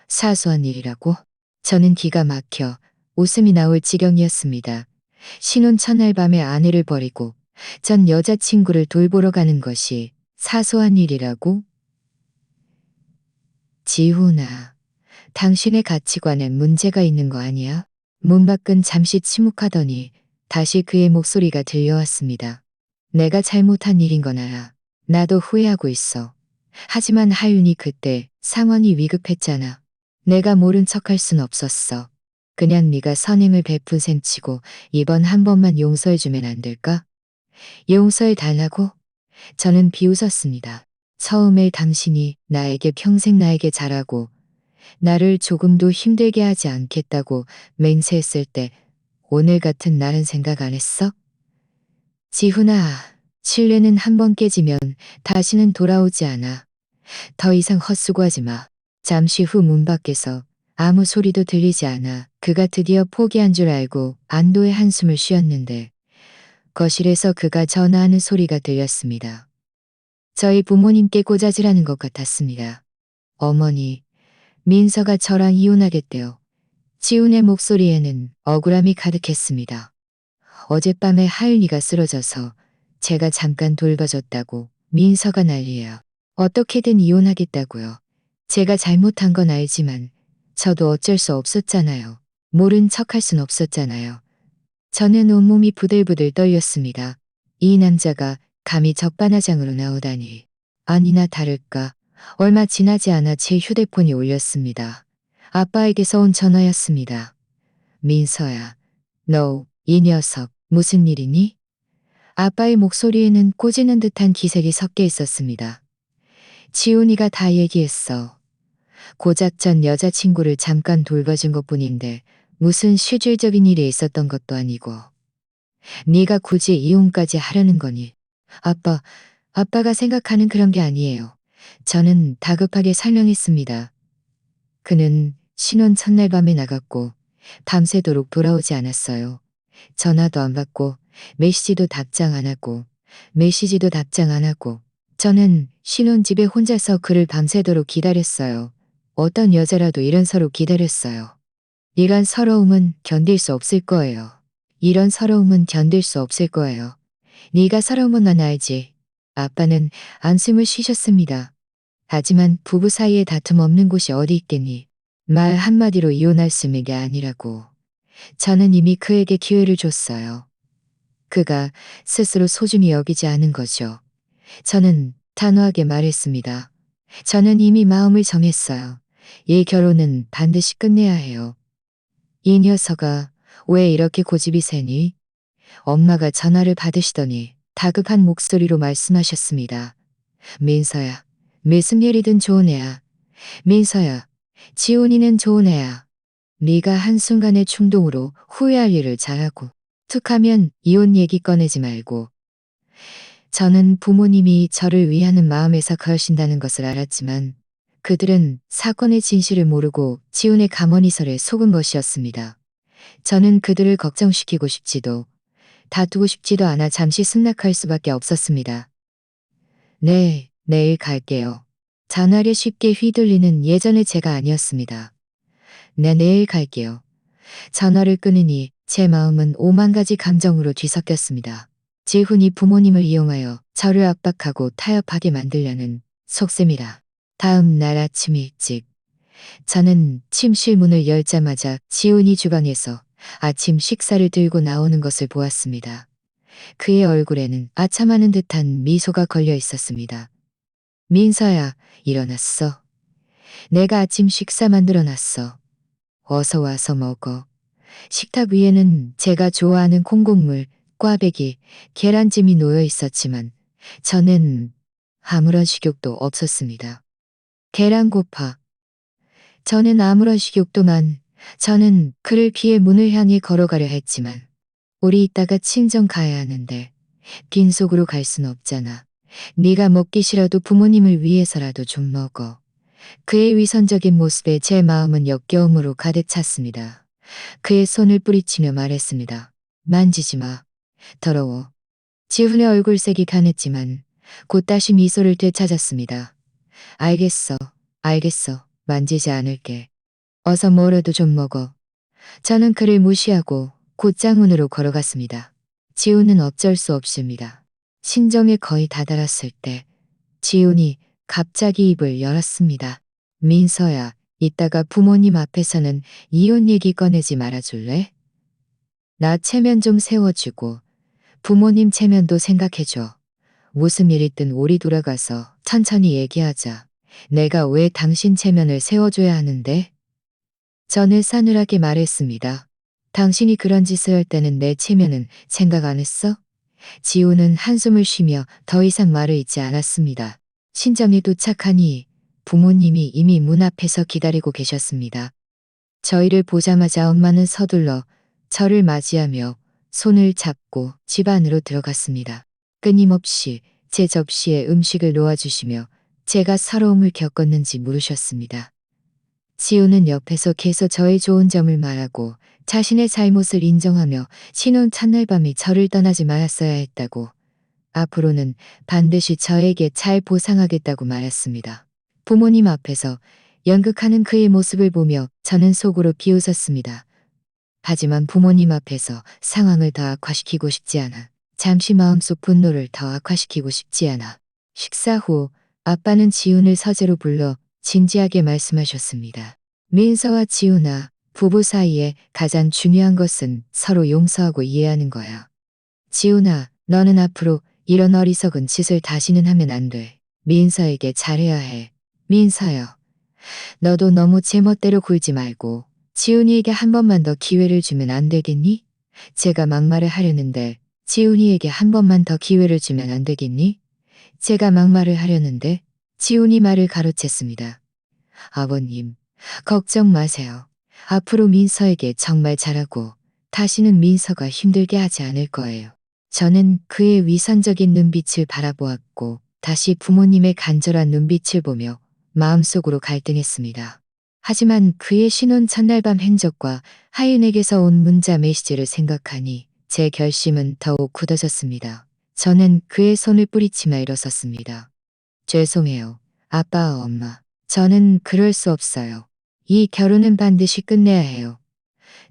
사소한 일이라고? 저는 기가 막혀 웃음이 나올 지경이었습니다. 신혼 첫날 밤에 아내를 버리고 전 여자친구를 돌보러 가는 것이 사소한 일이라고? 지훈아, 당신의 가치관엔 문제가 있는 거 아니야? 문 밖은 잠시 침묵하더니 다시 그의 목소리가 들려왔습니다. 내가 잘못한 일인 건 알아. 나도 후회하고 있어. 하지만 하윤이 그때 상황이 위급했잖아. 내가 모른 척할 순 없었어. 그냥 네가 선행을 베푼 셈치고 이번 한 번만 용서해주면 안 될까? 용서해 달라고? 저는 비웃었습니다. 처음에 당신이 나에게 평생 나에게 잘하고 나를 조금도 힘들게 하지 않겠다고 맹세했을 때 오늘 같은 날은 생각 안 했어? 지훈아, 신뢰는 한 번 깨지면 다시는 돌아오지 않아. 더 이상 헛수고하지 마. 잠시 후 문 밖에서 아무 소리도 들리지 않아 그가 드디어 포기한 줄 알고 안도의 한숨을 쉬었는데 거실에서 그가 전화하는 소리가 들렸습니다. 저희 부모님께 꼬자질하는 것 같았습니다. 어머니, 민서가 저랑 이혼하겠대요. 지훈의 목소리에는 억울함이 가득했습니다. 어젯밤에 하윤이가 쓰러져서 제가 잠깐 돌봐줬다고 민서가 난리야. 어떻게든 이혼하겠다고요. 제가 잘못한 건 알지만 저도 어쩔 수 없었잖아요. 모른 척할 순 없었잖아요. 저는 온몸이 부들부들 떨렸습니다. 이 남자가 감히 적반하장으로 나오다니. 아니나 다를까 얼마 지나지 않아 제 휴대폰이 울렸습니다. 아빠에게서 온 전화였습니다. 민서야, 너 이 녀석 무슨 일이니? 아빠의 목소리에는 꼬지는 듯한 기색이 섞여 있었습니다. 지훈이가 다 얘기했어. 고작 전 여자친구를 잠깐 돌봐준 것뿐인데 무슨 실질적인 일이 있었던 것도 아니고. 네가 굳이 이혼까지 하려는 거니? 아빠가 생각하는 그런 게 아니에요. 저는 다급하게 설명했습니다. 그는 신혼 첫날 밤에 나갔고 밤새도록 돌아오지 않았어요. 전화도 안 받고 메시지도 답장 안 하고 메시지도 답장 안 하고 저는 신혼집에 혼자서 그를 밤새도록 기다렸어요. 어떤 여자라도 이런 서로 기다렸어요. 이런 서러움은 견딜 수 없을 거예요. 이런 서러움은 견딜 수 없을 거예요. 네가 서러움은 난 알지. 아빠는 안숨을 쉬셨습니다. 하지만 부부 사이에 다툼 없는 곳이 어디 있겠니? 말 한마디로 이혼할 수는 게 아니라고. 저는 이미 그에게 기회를 줬어요. 그가 스스로 소중히 여기지 않은 거죠. 저는 단호하게 말했습니다. 저는 이미 마음을 정했어요. 이 결혼은 반드시 끝내야 해요. 이 녀석아, 왜 이렇게 고집이 세니? 엄마가 전화를 받으시더니 다급한 목소리로 말씀하셨습니다. 민서야, 무슨 일이든 좋은 애야. 민서야, 지훈이는 좋은 애야. 네가 한순간의 충동으로 후회할 일을 잘하고 툭하면 이혼 얘기 꺼내지 말고. 저는 부모님이 저를 위하는 마음에서 그러신다는 것을 알았지만 그들은 사건의 진실을 모르고 지훈의 가머니설에 속은 것이었습니다. 저는 그들을 걱정시키고 싶지도 다투고 싶지도 않아 잠시 승낙할 수밖에 없었습니다. 네, 내일 갈게요. 전화를 쉽게 휘둘리는 예전의 제가 아니었습니다. 네, 내일 갈게요. 전화를 끊으니 제 마음은 오만 가지 감정으로 뒤섞였습니다. 지훈이 부모님을 이용하여 저를 압박하고 타협하게 만들려는 속셈이라. 다음 날 아침 일찍 저는 침실 문을 열자마자 지훈이 주방에서 아침 식사를 들고 나오는 것을 보았습니다. 그의 얼굴에는 아참하는 듯한 미소가 걸려 있었습니다. 민서야, 일어났어. 내가 아침 식사 만들어 놨어. 어서 와서 먹어. 식탁 위에는 제가 좋아하는 콩국물, 꽈배기, 계란찜이 놓여 있었지만 저는 아무런 식욕도 없었습니다. 계란고파. 저는 아무런 식욕도만 저는 그를 피해 문을 향해 걸어가려 했지만 우리 이따가 친정 가야 하는데 빈속으로 갈 순 없잖아. 네가 먹기 싫어도 부모님을 위해서라도 좀 먹어. 그의 위선적인 모습에 제 마음은 역겨움으로 가득 찼습니다. 그의 손을 뿌리치며 말했습니다. 만지지 마. 더러워. 지훈의 얼굴색이 가했지만 곧 다시 미소를 되찾았습니다. 알겠어. 알겠어. 만지지 않을게. 어서 뭐라도 좀 먹어. 저는 그를 무시하고 곧장문으로 걸어갔습니다. 지훈은 어쩔 수 없습니다. 신정에 거의 다다랐을 때 지훈이 갑자기 입을 열었습니다. 민서야, 이따가 부모님 앞에서는 이혼 얘기 꺼내지 말아줄래? 나 체면 좀 세워주고 부모님 체면도 생각해줘. 무슨 일 있든 우리 돌아가서 천천히 얘기하자. 내가 왜 당신 체면을 세워줘야 하는데? 저는 싸늘하게 말했습니다. 당신이 그런 짓을 할 때는 내 체면은 생각 안 했어? 지우는 한숨을 쉬며 더 이상 말을 잇지 않았습니다. 친정에 도착하니 부모님이 이미 문 앞에서 기다리고 계셨습니다. 저희를 보자마자 엄마는 서둘러 저를 맞이하며 손을 잡고 집 안으로 들어갔습니다. 끊임없이 제 접시에 음식을 놓아주시며 제가 서러움을 겪었는지 물으셨습니다. 지우는 옆에서 계속 저의 좋은 점을 말하고 자신의 잘못을 인정하며 신혼 첫날 밤이 저를 떠나지 말았어야 했다고, 앞으로는 반드시 저에게 잘 보상하겠다고 말했습니다. 부모님 앞에서 연극하는 그의 모습을 보며 저는 속으로 비웃었습니다. 하지만 부모님 앞에서 상황을 더 악화시키고 싶지 않아. 잠시 마음속 분노를 더 악화시키고 싶지 않아. 식사 후 아빠는 지훈을 서재로 불러 진지하게 말씀하셨습니다. 민서와 지훈아, 부부 사이에 가장 중요한 것은 서로 용서하고 이해하는 거야. 지훈아, 너는 앞으로 이런 어리석은 짓을 다시는 하면 안 돼. 민서에게 잘해야 해. 민서요. 너도 너무 제멋대로 굴지 말고 지훈이에게 한 번만 더 기회를 주면 안 되겠니? 제가 막말을 하려는데 지훈이에게 한 번만 더 기회를 주면 안 되겠니? 제가 막말을 하려는데 지훈이 말을 가로챘습니다. 아버님, 걱정 마세요. 앞으로 민서에게 정말 잘하고 다시는 민서가 힘들게 하지 않을 거예요. 저는 그의 위선적인 눈빛을 바라보았고 다시 부모님의 간절한 눈빛을 보며 마음속으로 갈등했습니다. 하지만 그의 신혼 첫날 밤 행적과 하윤에게서 온 문자 메시지를 생각하니 제 결심은 더욱 굳어졌습니다. 저는 그의 손을 뿌리치며 일어섰습니다. 죄송해요. 아빠, 엄마. 저는 그럴 수 없어요. 이 결혼은 반드시 끝내야 해요.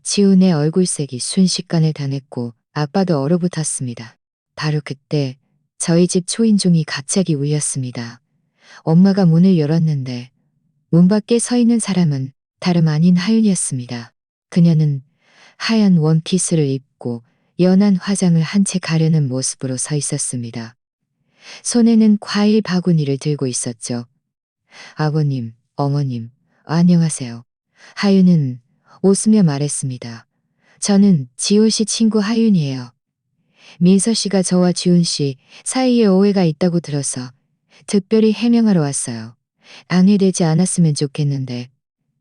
지훈의 얼굴색이 순식간에 변했고 아빠도 얼어붙었습니다. 바로 그때 저희 집 초인종이 갑자기 울렸습니다. 엄마가 문을 열었는데 문 밖에 서 있는 사람은 다름 아닌 하윤이었습니다. 그녀는 하얀 원피스를 입고 연한 화장을 한 채 가려는 모습으로 서 있었습니다. 손에는 과일 바구니를 들고 있었죠. 아버님, 어머님, 안녕하세요. 하윤은 웃으며 말했습니다. 저는 지훈 씨 친구 하윤이에요. 민서 씨가 저와 지훈 씨 사이에 오해가 있다고 들어서 특별히 해명하러 왔어요. 방해되지 않았으면 좋겠는데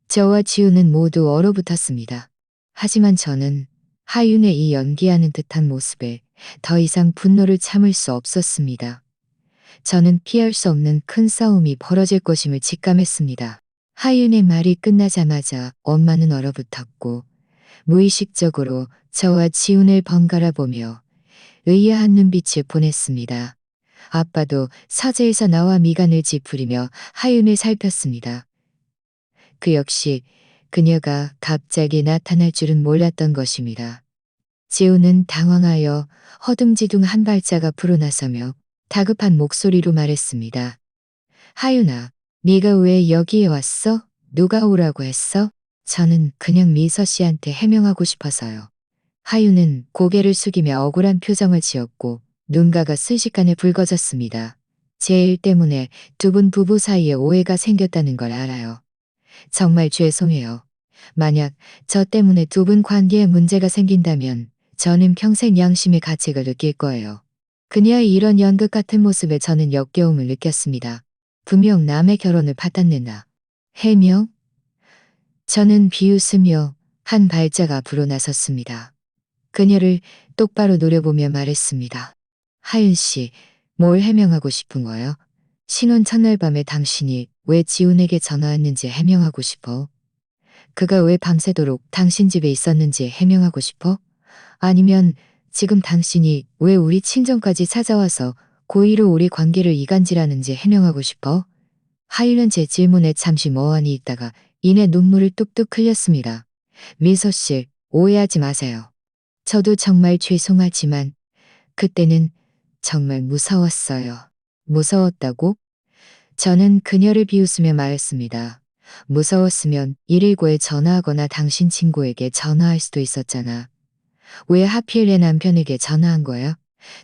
저와 지훈은 모두 얼어붙었습니다. 하지만 저는 하윤의 이 연기하는 듯한 모습에 더 이상 분노를 참을 수 없었습니다. 저는 피할 수 없는 큰 싸움이 벌어질 것임을 직감했습니다. 하윤의 말이 끝나자마자 엄마는 얼어붙었고 무의식적으로 저와 지훈을 번갈아 보며 의아한 눈빛을 보냈습니다. 아빠도 서재에서 나와 미간을 찌푸리며 하윤을 살폈습니다. 그 역시 그녀가 갑자기 나타날 줄은 몰랐던 것입니다. 지훈은 당황하여 허둥지둥 한 발짝 앞으로 나서며 다급한 목소리로 말했습니다. 하윤아, 네가 왜 여기에 왔어? 누가 오라고 했어? 저는 그냥 민서 씨한테 해명하고 싶어서요. 하윤은 고개를 숙이며 억울한 표정을 지었고 눈가가 순식간에 붉어졌습니다. 제 일 때문에 두 분 부부 사이에 오해가 생겼다는 걸 알아요. 정말 죄송해요. 만약 저 때문에 두 분 관계에 문제가 생긴다면 저는 평생 양심의 가책을 느낄 거예요. 그녀의 이런 연극 같은 모습에 저는 역겨움을 느꼈습니다. 분명 남의 결혼을 파탄낸 나. 해명? 저는 비웃으며 한 발짝 앞으로 나섰습니다. 그녀를 똑바로 노려보며 말했습니다. 하윤 씨, 뭘 해명하고 싶은 거야? 신혼 첫날 밤에 당신이 왜 지훈에게 전화했는지 해명하고 싶어? 그가 왜 밤새도록 당신 집에 있었는지 해명하고 싶어? 아니면 지금 당신이 왜 우리 친정까지 찾아와서 고의로 우리 관계를 이간질하는지 해명하고 싶어? 하윤은 제 질문에 잠시 멍하니 있다가 이내 눈물을 뚝뚝 흘렸습니다. 민서 씨, 오해하지 마세요. 저도 정말 죄송하지만 그때는 정말 무서웠어요. 무서웠다고? 저는 그녀를 비웃으며 말했습니다. 무서웠으면 119에 전화하거나 당신 친구에게 전화할 수도 있었잖아. 왜 하필 내 남편에게 전화한 거야?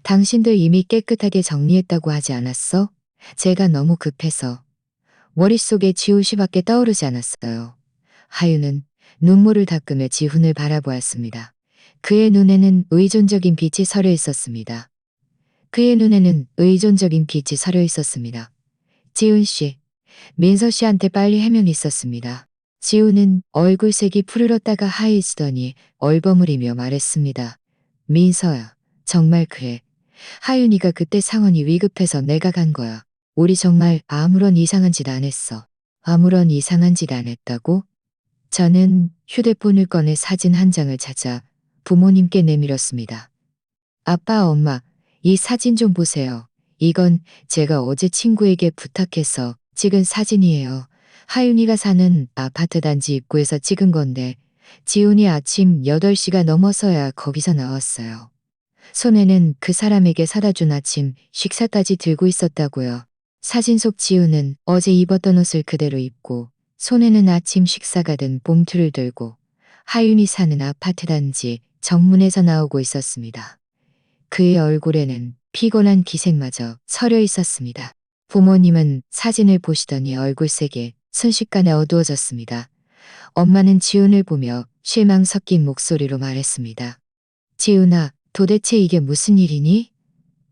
당신들 이미 깨끗하게 정리했다고 하지 않았어? 제가 너무 급해서 머릿속에 지훈 씨밖에 떠오르지 않았어요. 하유는 눈물을 닦으며 지훈을 바라보았습니다. 그의 눈에는 의존적인 빛이 서려 있었습니다. 그의 눈에는 의존적인 빛이 서려 있었습니다. 지훈 씨, 민서 씨한테 빨리 해명이 있었습니다. 지훈은 얼굴색이 푸르렀다가 하얘지더니 얼버무리며 말했습니다. 민서야, 정말 그래. 하윤이가 그때 상황이 위급해서 내가 간 거야. 우리 정말 아무런 이상한 짓 안 했어. 아무런 이상한 짓 안 했다고? 저는 휴대폰을 꺼내 사진 한 장을 찾아 부모님께 내밀었습니다. 아빠, 엄마, 이 사진 좀 보세요. 이건 제가 어제 친구에게 부탁해서 찍은 사진이에요. 하윤이가 사는 아파트 단지 입구에서 찍은 건데 지훈이 아침 8시가 넘어서야 거기서 나왔어요. 손에는 그 사람에게 사다 준 아침 식사까지 들고 있었다고요. 사진 속 지훈은 어제 입었던 옷을 그대로 입고 손에는 아침 식사가 든 봉투를 들고 하윤이 사는 아파트 단지 정문에서 나오고 있었습니다. 그의 얼굴에는 피곤한 기색마저 서려 있었습니다. 부모님은 사진을 보시더니 얼굴색이 순식간에 어두워졌습니다. 엄마는 지훈을 보며 실망 섞인 목소리로 말했습니다. 지훈아, 도대체 이게 무슨 일이니?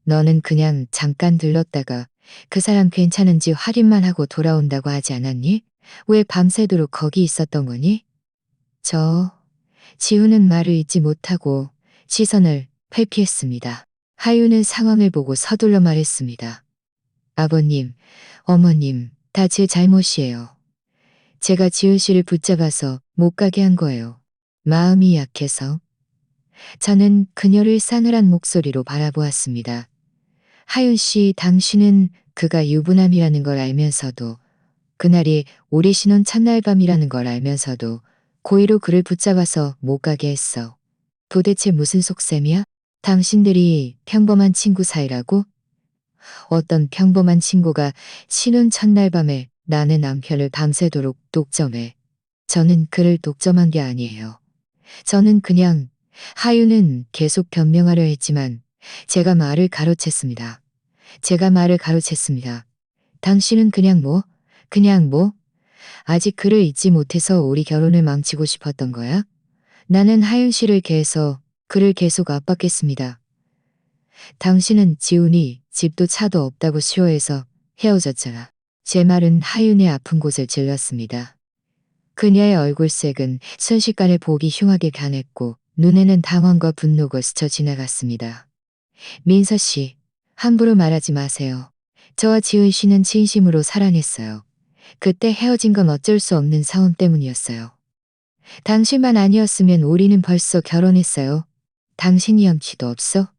너는 그냥 잠깐 들렀다가 그 사람 괜찮은지 확인만 하고 돌아온다고 하지 않았니? 왜 밤새도록 거기 있었던 거니? 지훈은 말을 잇지 못하고 시선을 회피했습니다. 하유는 상황을 보고 서둘러 말했습니다. 아버님, 어머님, 다 제 잘못이에요. 제가 지훈 씨를 붙잡아서 못 가게 한 거예요. 마음이 약해서. 저는 그녀를 싸늘한 목소리로 바라보았습니다. 하윤 씨, 당신은 그가 유부남이라는 걸 알면서도 그날이 우리 신혼 첫날 밤이라는 걸 알면서도 고의로 그를 붙잡아서 못 가게 했어. 도대체 무슨 속셈이야? 당신들이 평범한 친구 사이라고? 어떤 평범한 친구가 신혼 첫날 밤에 나의 남편을 밤새도록 독점해. 저는 그를 독점한 게 아니에요. 저는 그냥 하유는 계속 변명하려 했지만 제가 말을 가로챘습니다. 제가 말을 가로챘습니다. 당신은 그냥 뭐? 아직 그를 잊지 못해서 우리 결혼을 망치고 싶었던 거야? 나는 하윤 씨를 계해서 그를 계속 압박했습니다. 당신은 지훈이 집도 차도 없다고 싫어해서 헤어졌잖아. 제 말은 하윤의 아픈 곳을 찔렀습니다. 그녀의 얼굴색은 순식간에 보기 흉하게 변했고 눈에는 당황과 분노가 스쳐 지나갔습니다. 민서 씨, 함부로 말하지 마세요. 저와 지훈 씨는 진심으로 사랑했어요. 그때 헤어진 건 어쩔 수 없는 상황 때문이었어요. 당신만 아니었으면 우리는 벌써 결혼했어요. 당신이 염치도 없어?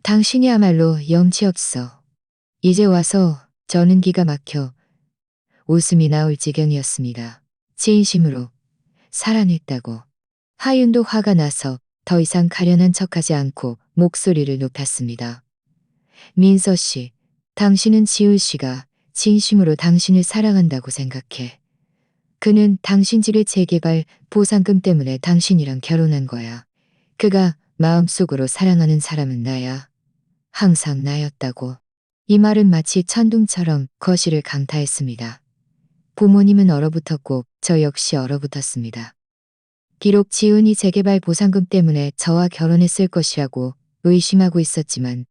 당신이야말로 염치 없어. 이제 와서 저는 기가 막혀 웃음이 나올 지경이었습니다. 진심으로 사랑했다고. 하윤도 화가 나서 더 이상 가련한 척하지 않고 목소리를 높였습니다. 민서 씨, 당신은 지훈 씨가 진심으로 당신을 사랑한다고 생각해. 그는 당신 집의 재개발 보상금 때문에 당신이랑 결혼한 거야. 그가 마음속으로 사랑하는 사람은 나야. 항상 나였다고. 이 말은 마치 천둥처럼 거실을 강타했습니다. 부모님은 얼어붙었고 저 역시 얼어붙었습니다. 비록 지훈이 재개발 보상금 때문에 저와 결혼했을 것이라고 의심하고 있었지만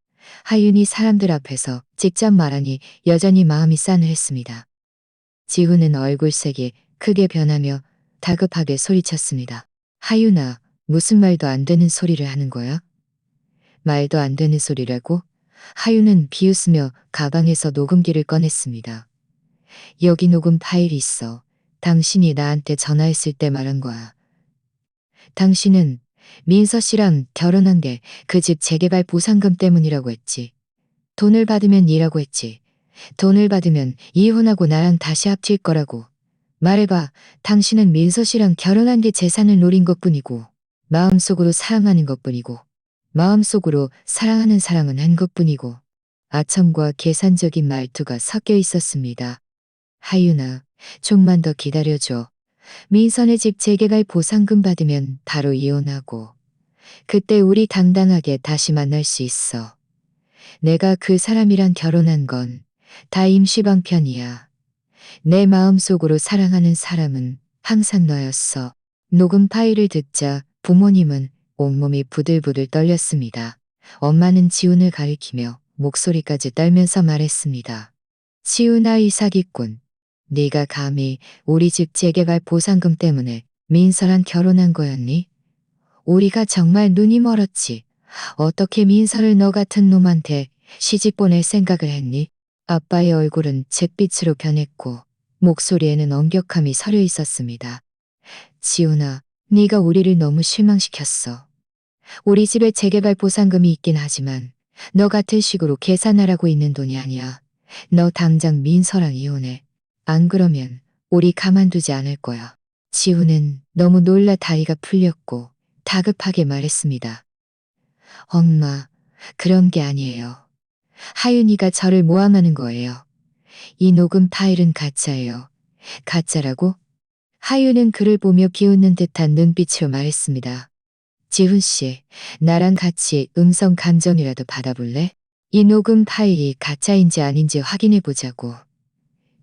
하윤이 사람들 앞에서 직접 말하니 여전히 마음이 싸늘했습니다. 지훈은 얼굴색이 크게 변하며 다급하게 소리쳤습니다. 하윤아, 무슨 말도 안 되는 소리를 하는 거야? 말도 안 되는 소리라고? 하유는 비웃으며 가방에서 녹음기를 꺼냈습니다. 여기 녹음 파일이 있어. 당신이 나한테 전화했을 때 말한 거야. 당신은 민서 씨랑 결혼한 게 그 집 재개발 보상금 때문이라고 했지. 돈을 받으면 일하고 했지. 돈을 받으면 이혼하고 나랑 다시 합칠 거라고. 말해봐. 당신은 민서 씨랑 결혼한 게 재산을 노린 것뿐이고 마음속으로 사랑하는 것뿐이고 마음속으로 사랑하는 사랑은 한 것뿐이고. 아첨과 계산적인 말투가 섞여 있었습니다. 하윤아, 좀만 더 기다려줘. 민선의 집 재개발 보상금 받으면 바로 이혼하고 그때 우리 당당하게 다시 만날 수 있어. 내가 그 사람이랑 결혼한 건 다 임시방편이야. 내 마음속으로 사랑하는 사람은 항상 너였어. 녹음 파일을 듣자 부모님은 온몸이 부들부들 떨렸습니다. 엄마는 지훈을 가리키며 목소리까지 떨면서 말했습니다. 지훈아, 이 사기꾼. 네가 감히 우리 집 재개발 보상금 때문에 민서랑 결혼한 거였니? 우리가 정말 눈이 멀었지. 어떻게 민서를 너 같은 놈한테 시집 보낼 생각을 했니? 아빠의 얼굴은 잿빛으로 변했고 목소리에는 엄격함이 서려 있었습니다. 지훈아, 네가 우리를 너무 실망시켰어. 우리 집에 재개발 보상금이 있긴 하지만 너 같은 식으로 계산하라고 있는 돈이 아니야. 너 당장 민서랑 이혼해. 안 그러면 우리 가만두지 않을 거야. 지훈은 너무 놀라 다리가 풀렸고 다급하게 말했습니다. 엄마, 그런 게 아니에요. 하윤이가 저를 모함하는 거예요. 이 녹음 파일은 가짜예요. 가짜라고? 하윤은 그를 보며 비웃는 듯한 눈빛으로 말했습니다. 지훈 씨, 나랑 같이 음성 감정이라도 받아볼래? 이 녹음 파일이 가짜인지 아닌지 확인해 보자고.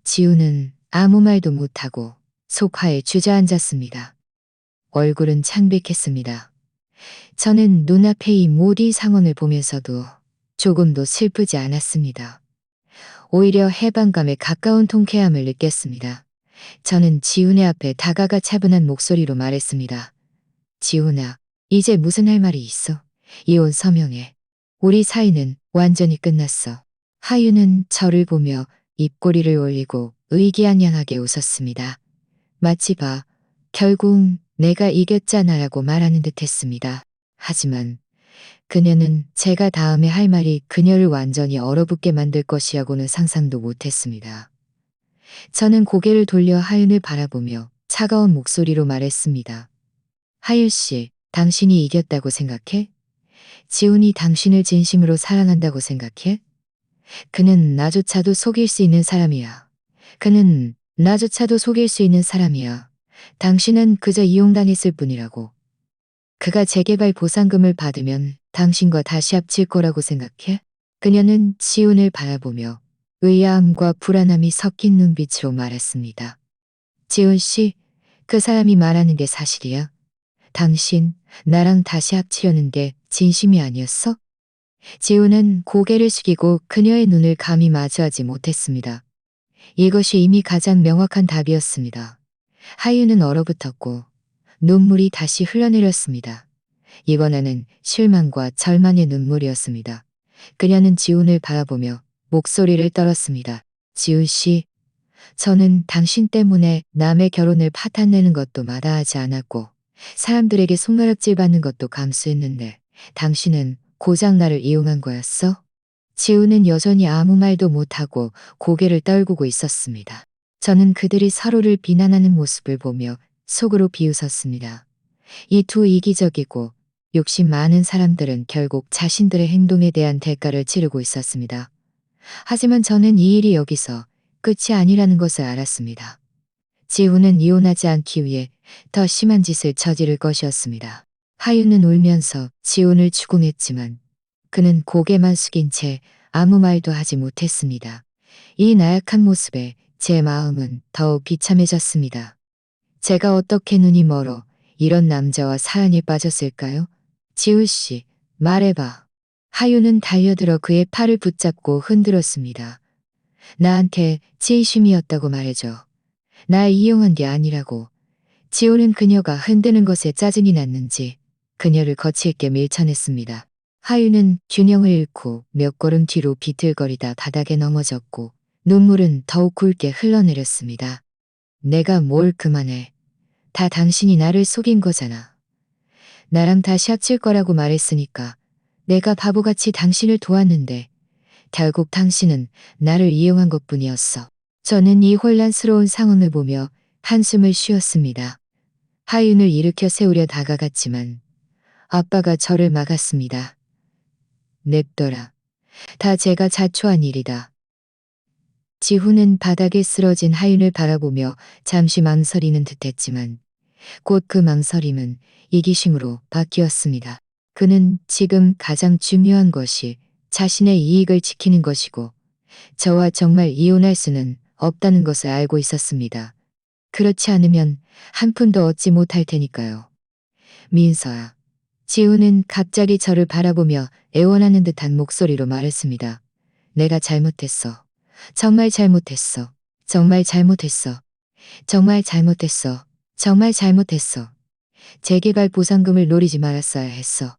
지훈은 아무 말도 못하고 소파에 주저앉았습니다. 얼굴은 창백했습니다. 저는 눈앞에 이 모든 상황을 보면서도 조금도 슬프지 않았습니다. 오히려 해방감에 가까운 통쾌함을 느꼈습니다. 저는 지훈의 앞에 다가가 차분한 목소리로 말했습니다. 지훈아, 이제 무슨 할 말이 있어? 이혼 서명해. 우리 사이는 완전히 끝났어. 하윤은 저를 보며 입꼬리를 올리고 의기양양하게 웃었습니다. 마치 봐, 결국 내가 이겼잖아라고 말하는 듯 했습니다. 하지만 그녀는 제가 다음에 할 말이 그녀를 완전히 얼어붙게 만들 것이라고는 상상도 못했습니다. 저는 고개를 돌려 하윤을 바라보며 차가운 목소리로 말했습니다. 하윤 씨, 당신이 이겼다고 생각해? 지훈이 당신을 진심으로 사랑한다고 생각해? 그는 나조차도 속일 수 있는 사람이야. 그는 나조차도 속일 수 있는 사람이야. 당신은 그저 이용당했을 뿐이라고. 그가 재개발 보상금을 받으면 당신과 다시 합칠 거라고 생각해? 그녀는 지훈을 바라보며 의아함과 불안함이 섞인 눈빛으로 말했습니다. 지훈 씨, 그 사람이 말하는 게 사실이야? 당신, 나랑 다시 합치려는 게 진심이 아니었어? 지훈은 고개를 숙이고 그녀의 눈을 감히 마주하지 못했습니다. 이것이 이미 가장 명확한 답이었습니다. 하윤은 얼어붙었고 눈물이 다시 흘러내렸습니다. 이번에는 실망과 절망의 눈물이었습니다. 그녀는 지훈을 바라보며 목소리를 떨었습니다. 지훈 씨, 저는 당신 때문에 남의 결혼을 파탄내는 것도 마다하지 않았고 사람들에게 손가락질 받는 것도 감수했는데 당신은 고작 나를 이용한 거였어? 지훈은 여전히 아무 말도 못하고 고개를 떨구고 있었습니다. 저는 그들이 서로를 비난하는 모습을 보며 속으로 비웃었습니다. 이 두 이기적이고 욕심 많은 사람들은 결국 자신들의 행동에 대한 대가를 치르고 있었습니다. 하지만 저는 이 일이 여기서 끝이 아니라는 것을 알았습니다. 지훈은 이혼하지 않기 위해 더 심한 짓을 저지를 것이었습니다. 하윤은 울면서 지훈을 추궁했지만 그는 고개만 숙인 채 아무 말도 하지 못했습니다. 이 나약한 모습에 제 마음은 더욱 비참해졌습니다. 제가 어떻게 눈이 멀어 이런 남자와 사연에 빠졌을까요? 지훈 씨, 말해봐. 하윤은 달려들어 그의 팔을 붙잡고 흔들었습니다. 나한테 진심이었다고 말해줘. 날 이용한 게 아니라고. 지훈은 그녀가 흔드는 것에 짜증이 났는지 그녀를 거칠게 밀쳐냈습니다. 하윤은 균형을 잃고 몇 걸음 뒤로 비틀거리다 바닥에 넘어졌고 눈물은 더욱 굵게 흘러내렸습니다. 내가 뭘 그만해. 다 당신이 나를 속인 거잖아. 나랑 다시 합칠 거라고 말했으니까. 내가 바보같이 당신을 도왔는데 결국 당신은 나를 이용한 것뿐이었어. 저는 이 혼란스러운 상황을 보며 한숨을 쉬었습니다. 하윤을 일으켜 세우려 다가갔지만 아빠가 저를 막았습니다. 냅둬라. 다 제가 자초한 일이다. 지훈은 바닥에 쓰러진 하윤을 바라보며 잠시 망설이는 듯했지만 곧 그 망설임은 이기심으로 바뀌었습니다. 그는 지금 가장 중요한 것이 자신의 이익을 지키는 것이고 저와 정말 이혼할 수는 없다는 것을 알고 있었습니다. 그렇지 않으면 한 푼도 얻지 못할 테니까요. 민서야. 지훈은 갑자기 저를 바라보며 애원하는 듯한 목소리로 말했습니다. 내가 잘못했어. 정말 잘못했어. 정말 잘못했어. 정말 잘못했어. 정말 잘못했어. 재개발 보상금을 노리지 말았어야 했어.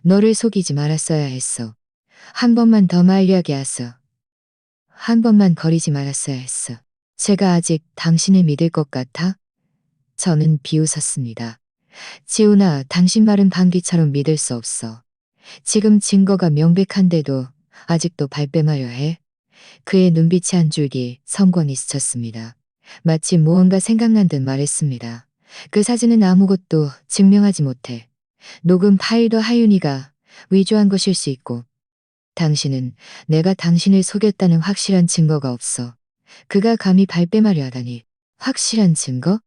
너를 속이지 말았어야 했어. 한 번만 더 말려게 했어. 한 번만 거리지 말았어야 했어. 제가 아직 당신을 믿을 것 같아? 저는 비웃었습니다. 지훈아, 당신 말은 방귀처럼 믿을 수 없어. 지금 증거가 명백한데도 아직도 발뺌하려 해? 그의 눈빛이 한 줄기 성광이 스쳤습니다. 마치 무언가 생각난 듯 말했습니다. 그 사진은 아무것도 증명하지 못해. 녹음 파일도 하윤이가 위조한 것일 수 있고 당신은 내가 당신을 속였다는 확실한 증거가 없어. 그가 감히 발뺌하려 하다니. 확실한 증거?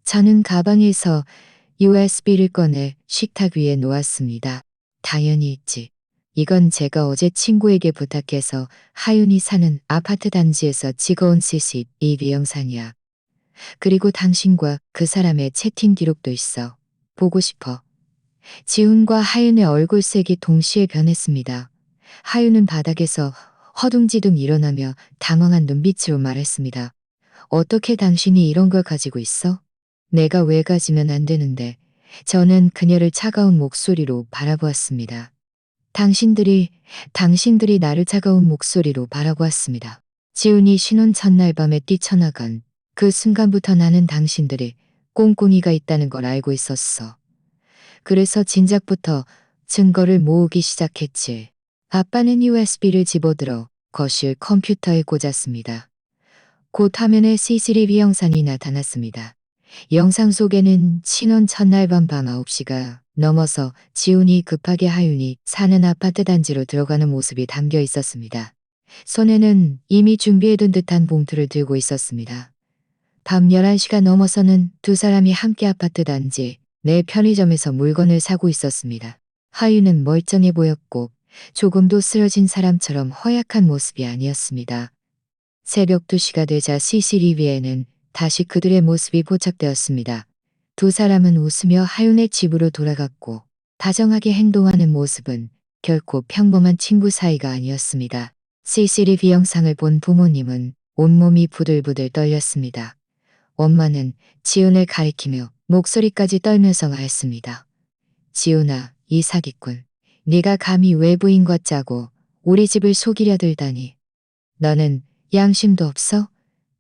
저는 가방에서 USB를 꺼내 식탁 위에 놓았습니다. 당연히 있지. 이건 제가 어제 친구에게 부탁해서 하윤이 사는 아파트 단지에서 찍어온 CCTV 영상이야. 그리고 당신과 그 사람의 채팅 기록도 있어. 보고 싶어. 지훈과 하윤의 얼굴색이 동시에 변했습니다. 하윤은 바닥에서 허둥지둥 일어나며 당황한 눈빛으로 말했습니다. 어떻게 당신이 이런 걸 가지고 있어? 내가 왜 가지면 안 되는데. 저는 그녀를 차가운 목소리로 바라보았습니다. 당신들이 나를 차가운 목소리로 바라보았습니다. 지훈이 신혼 첫날 밤에 뛰쳐나간 그 순간부터 나는 당신들이 꽁꽁이가 있다는 걸 알고 있었어. 그래서 진작부터 증거를 모으기 시작했지. 아빠는 USB를 집어들어 거실 컴퓨터에 꽂았습니다. 곧 화면에 CCTV 영상이 나타났습니다. 영상 속에는 신혼 첫날 밤 9시가 넘어서 지훈이 급하게 하윤이 사는 아파트 단지로 들어가는 모습이 담겨 있었습니다. 손에는 이미 준비해둔 듯한 봉투를 들고 있었습니다. 밤 11시가 넘어서는 두 사람이 함께 아파트 단지 내 편의점에서 물건을 사고 있었습니다. 하윤은 멀쩡해 보였고 조금도 쓰러진 사람처럼 허약한 모습이 아니었습니다. 새벽 2시가 되자 CCTV에는 다시 그들의 모습이 포착되었습니다. 두 사람은 웃으며 하윤의 집으로 돌아갔고 다정하게 행동하는 모습은 결코 평범한 친구 사이가 아니었습니다. CCTV 영상을 본 부모님은 온몸이 부들부들 떨렸습니다. 엄마는 지훈을 가리키며 목소리까지 떨면서 말했습니다. 지훈아, 이 사기꾼. 네가 감히 외부인과 짜고 우리 집을 속이려 들다니. 너는 양심도 없어?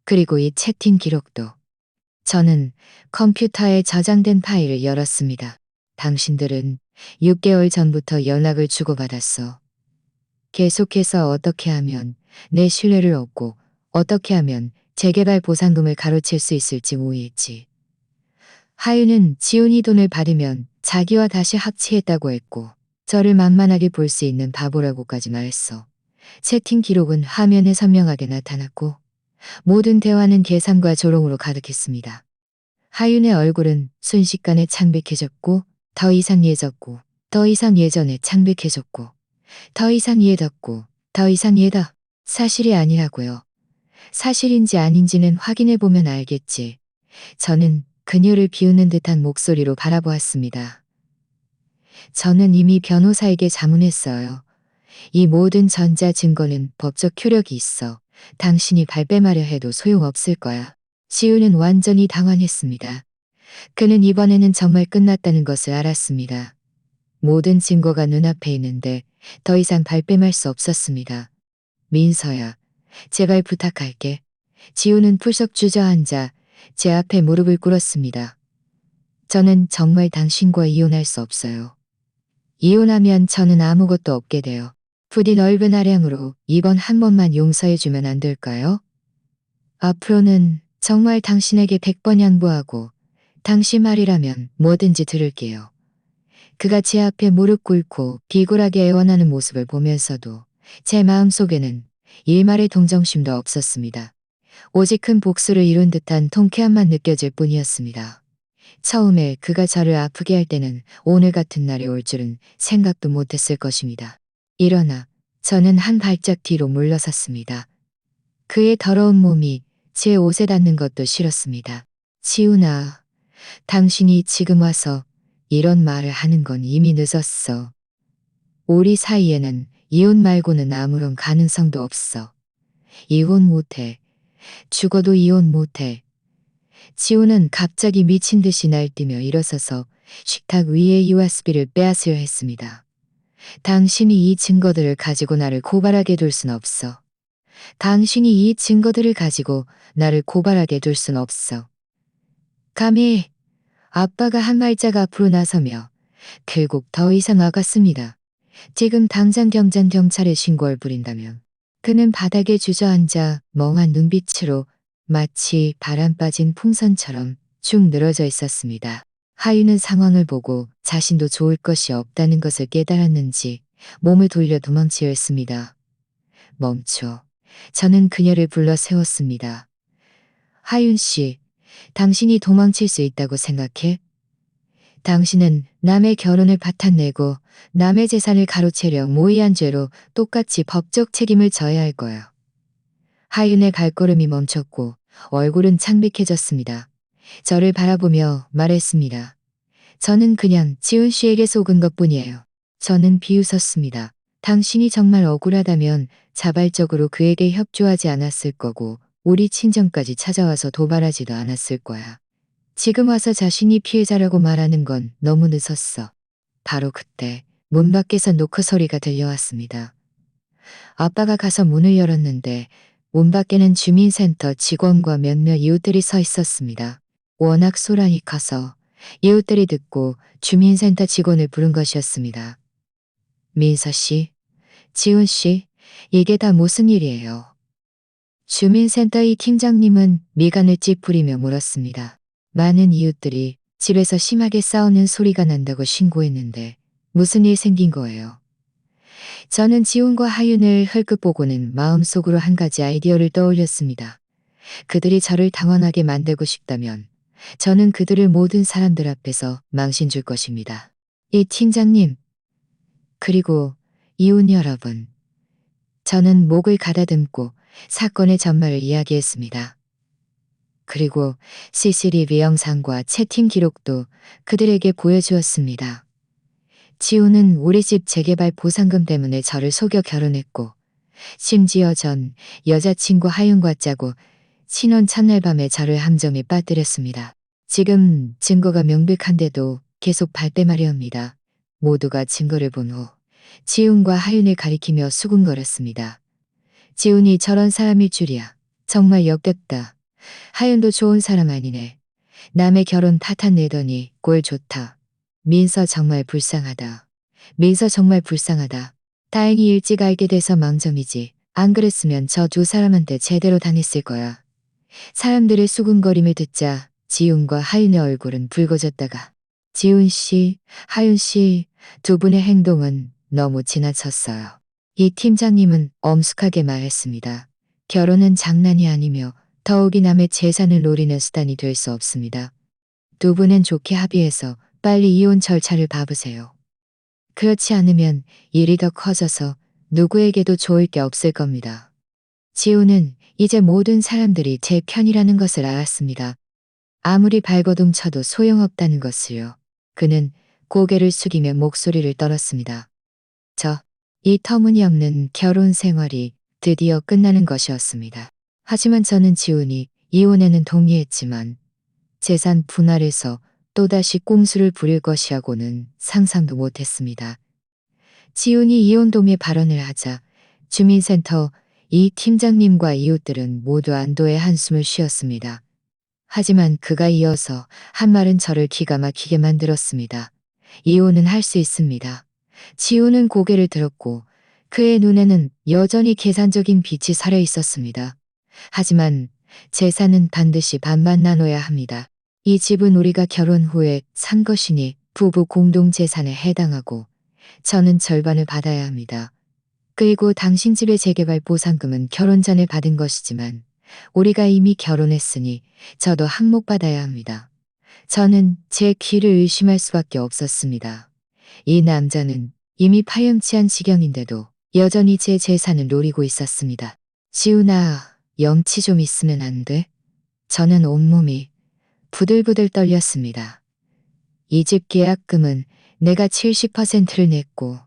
그리고 이 채팅 기록도. 저는 컴퓨터에 저장된 파일을 열었습니다. 당신들은 6개월 전부터 연락을 주고받았어. 계속해서 어떻게 하면 내 신뢰를 얻고 어떻게 하면 재개발 보상금을 가로챌 수 있을지 모의했지. 하윤은 지훈이 돈을 받으면 자기와 다시 합치했다고 했고 저를 만만하게 볼 수 있는 바보라고까지 말했어. 채팅 기록은 화면에 선명하게 나타났고 모든 대화는 계산과 조롱으로 가득했습니다. 하윤의 얼굴은 순식간에 창백해졌고 더 이상 예졌고 더 이상 예전에 창백해졌고 더 이상 예졌고 더 이상 예다. 사실이 아니라고요. 사실인지 아닌지는 확인해보면 알겠지. 저는 그녀를 비웃는 듯한 목소리로 바라보았습니다. 저는 이미 변호사에게 자문했어요. 이 모든 전자 증거는 법적 효력이 있어. 당신이 발뺌하려 해도 소용없을 거야. 지훈은 완전히 당황했습니다. 그는 이번에는 정말 끝났다는 것을 알았습니다. 모든 증거가 눈앞에 있는데 더 이상 발뺌할 수 없었습니다. 민서야, 제발 부탁할게. 지우는 풀썩 주저앉아 제 앞에 무릎을 꿇었습니다. 저는 정말 당신과 이혼할 수 없어요. 이혼하면 저는 아무것도 없게 돼요. 부디 넓은 아량으로 이번 한 번만 용서해주면 안 될까요? 앞으로는 정말 당신에게 100번 양보하고 당신 말이라면 뭐든지 들을게요. 그가 제 앞에 무릎 꿇고 비굴하게 애원하는 모습을 보면서도 제 마음속에는 일말의 동정심도 없었습니다. 오직 큰 복수를 이룬 듯한 통쾌함만 느껴질 뿐이었습니다. 처음에 그가 저를 아프게 할 때는 오늘 같은 날이 올 줄은 생각도 못했을 것입니다. 일어나 저는 한 발짝 뒤로 물러섰습니다. 그의 더러운 몸이 제 옷에 닿는 것도 싫었습니다. 지훈아, 당신이 지금 와서 이런 말을 하는 건 이미 늦었어. 우리 사이에는 이혼 말고는 아무런 가능성도 없어. 이혼 못해. 죽어도 이혼 못해. 지훈은 갑자기 미친 듯이 날뛰며 일어서서 식탁 위에 USB를 빼앗으려 했습니다. 당신이 이 증거들을 가지고 나를 고발하게 둘 순 없어. 당신이 이 증거들을 가지고 나를 고발하게 둘 순 없어. 감히 아빠가 한 발짝 앞으로 나서며 결국 더 이상 아갔습니다. 지금 당장 경찰에 신고를 부린다면 그는 바닥에 주저앉아 멍한 눈빛으로 마치 바람 빠진 풍선처럼 축 늘어져 있었습니다. 하윤은 상황을 보고 자신도 좋을 것이 없다는 것을 깨달았는지 몸을 돌려 도망치려 했습니다. 멈춰. 저는 그녀를 불러 세웠습니다. 하윤 씨, 당신이 도망칠 수 있다고 생각해? 당신은 남의 결혼을 바탕내고 남의 재산을 가로채려 모의한 죄로 똑같이 법적 책임을 져야 할 거야. 하윤의 발걸음이 멈췄고 얼굴은 창백해졌습니다. 저를 바라보며 말했습니다. 저는 그냥 지훈 씨에게 속은 것뿐이에요. 저는 비웃었습니다. 당신이 정말 억울하다면 자발적으로 그에게 협조하지 않았을 거고 우리 친정까지 찾아와서 도발하지도 않았을 거야. 지금 와서 자신이 피해자라고 말하는 건 너무 늦었어. 바로 그때 문 밖에서 노크 소리가 들려왔습니다. 아빠가 가서 문을 열었는데 문 밖에는 주민센터 직원과 몇몇 이웃들이 서 있었습니다. 워낙 소란이 커서 이웃들이 듣고 주민센터 직원을 부른 것이었습니다. 민서 씨, 지훈 씨, 이게 다 무슨 일이에요? 주민센터의 팀장님은 미간을 찌푸리며 물었습니다. 많은 이웃들이 집에서 심하게 싸우는 소리가 난다고 신고했는데 무슨 일 생긴 거예요? 저는 지훈과 하윤을 흘끗 보고는 마음속으로 한 가지 아이디어를 떠올렸습니다. 그들이 저를 당황하게 만들고 싶다면 저는 그들을 모든 사람들 앞에서 망신 줄 것입니다. 이 팀장님, 그리고 이웃 여러분. 저는 목을 가다듬고 사건의 전말을 이야기했습니다. 그리고 CCTV 영상과 채팅 기록도 그들에게 보여주었습니다. 지우는 우리 집 재개발 보상금 때문에 저를 속여 결혼했고 심지어 전 여자친구 하윤과 짜고 신혼 첫날 밤에 저를 함정에 빠뜨렸습니다. 지금 증거가 명백한데도 계속 발뺌하려 합니다. 모두가 증거를 본 후 지훈과 하윤을 가리키며 수군거렸습니다. 지훈이 저런 사람일 줄이야. 정말 역겹다. 하윤도 좋은 사람 아니네. 남의 결혼 탓한내더니 꼴 좋다. 민서 정말 불쌍하다. 민서 정말 불쌍하다. 다행히 일찍 알게 돼서 망정이지. 안 그랬으면 저 두 사람한테 제대로 당했을 거야. 사람들의 수군거림을 듣자 지훈과 하윤의 얼굴은 붉어졌다가 지훈 씨, 하윤 씨 두 분의 행동은 너무 지나쳤어요. 이 팀장님은 엄숙하게 말했습니다. 결혼은 장난이 아니며 더욱이 남의 재산을 노리는 수단이 될 수 없습니다. 두 분은 좋게 합의해서 빨리 이혼 절차를 밟으세요. 그렇지 않으면 일이 더 커져서 누구에게도 좋을 게 없을 겁니다. 지우는 이제 모든 사람들이 제 편이라는 것을 알았습니다. 아무리 발버둥 쳐도 소용없다는 것을요. 그는 고개를 숙이며 목소리를 떨었습니다. 이 터무니없는 결혼 생활이 드디어 끝나는 것이었습니다. 하지만 저는 지훈이 이혼에는 동의했지만 재산 분할에서 또다시 꼼수를 부릴 것이라고는 상상도 못했습니다. 지훈이 이혼도매 발언을 하자 주민센터 이 팀장님과 이웃들은 모두 안도의 한숨을 쉬었습니다. 하지만 그가 이어서 한 말은 저를 기가 막히게 만들었습니다. 이혼은 할 수 있습니다. 지훈은 고개를 들었고 그의 눈에는 여전히 계산적인 빛이 살아 있었습니다. 하지만 재산은 반드시 반반 나눠야 합니다. 이 집은 우리가 결혼 후에 산 것이니 부부 공동 재산에 해당하고 저는 절반을 받아야 합니다. 그리고 당신 집의 재개발 보상금은 결혼 전에 받은 것이지만 우리가 이미 결혼했으니 저도 항목받아야 합니다. 저는 제 귀를 의심할 수밖에 없었습니다. 이 남자는 이미 파렴치한 지경인데도 여전히 제 재산을 노리고 있었습니다. 지훈아, 염치 좀 있으면 안 돼? 저는 온몸이 부들부들 떨렸습니다. 이 집 계약금은 내가 70%를 냈고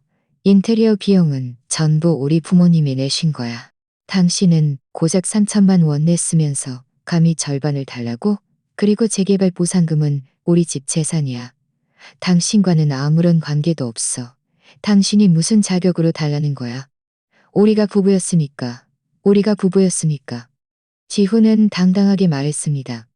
인테리어 비용은 전부 우리 부모님이 내신 거야. 당신은 고작 3천만 원 냈으면서 감히 절반을 달라고? 그리고 재개발 보상금은 우리 집 재산이야. 당신과는 아무런 관계도 없어. 당신이 무슨 자격으로 달라는 거야? 우리가 부부였으니까. 우리가 부부였으니까. 지훈은 당당하게 말했습니다.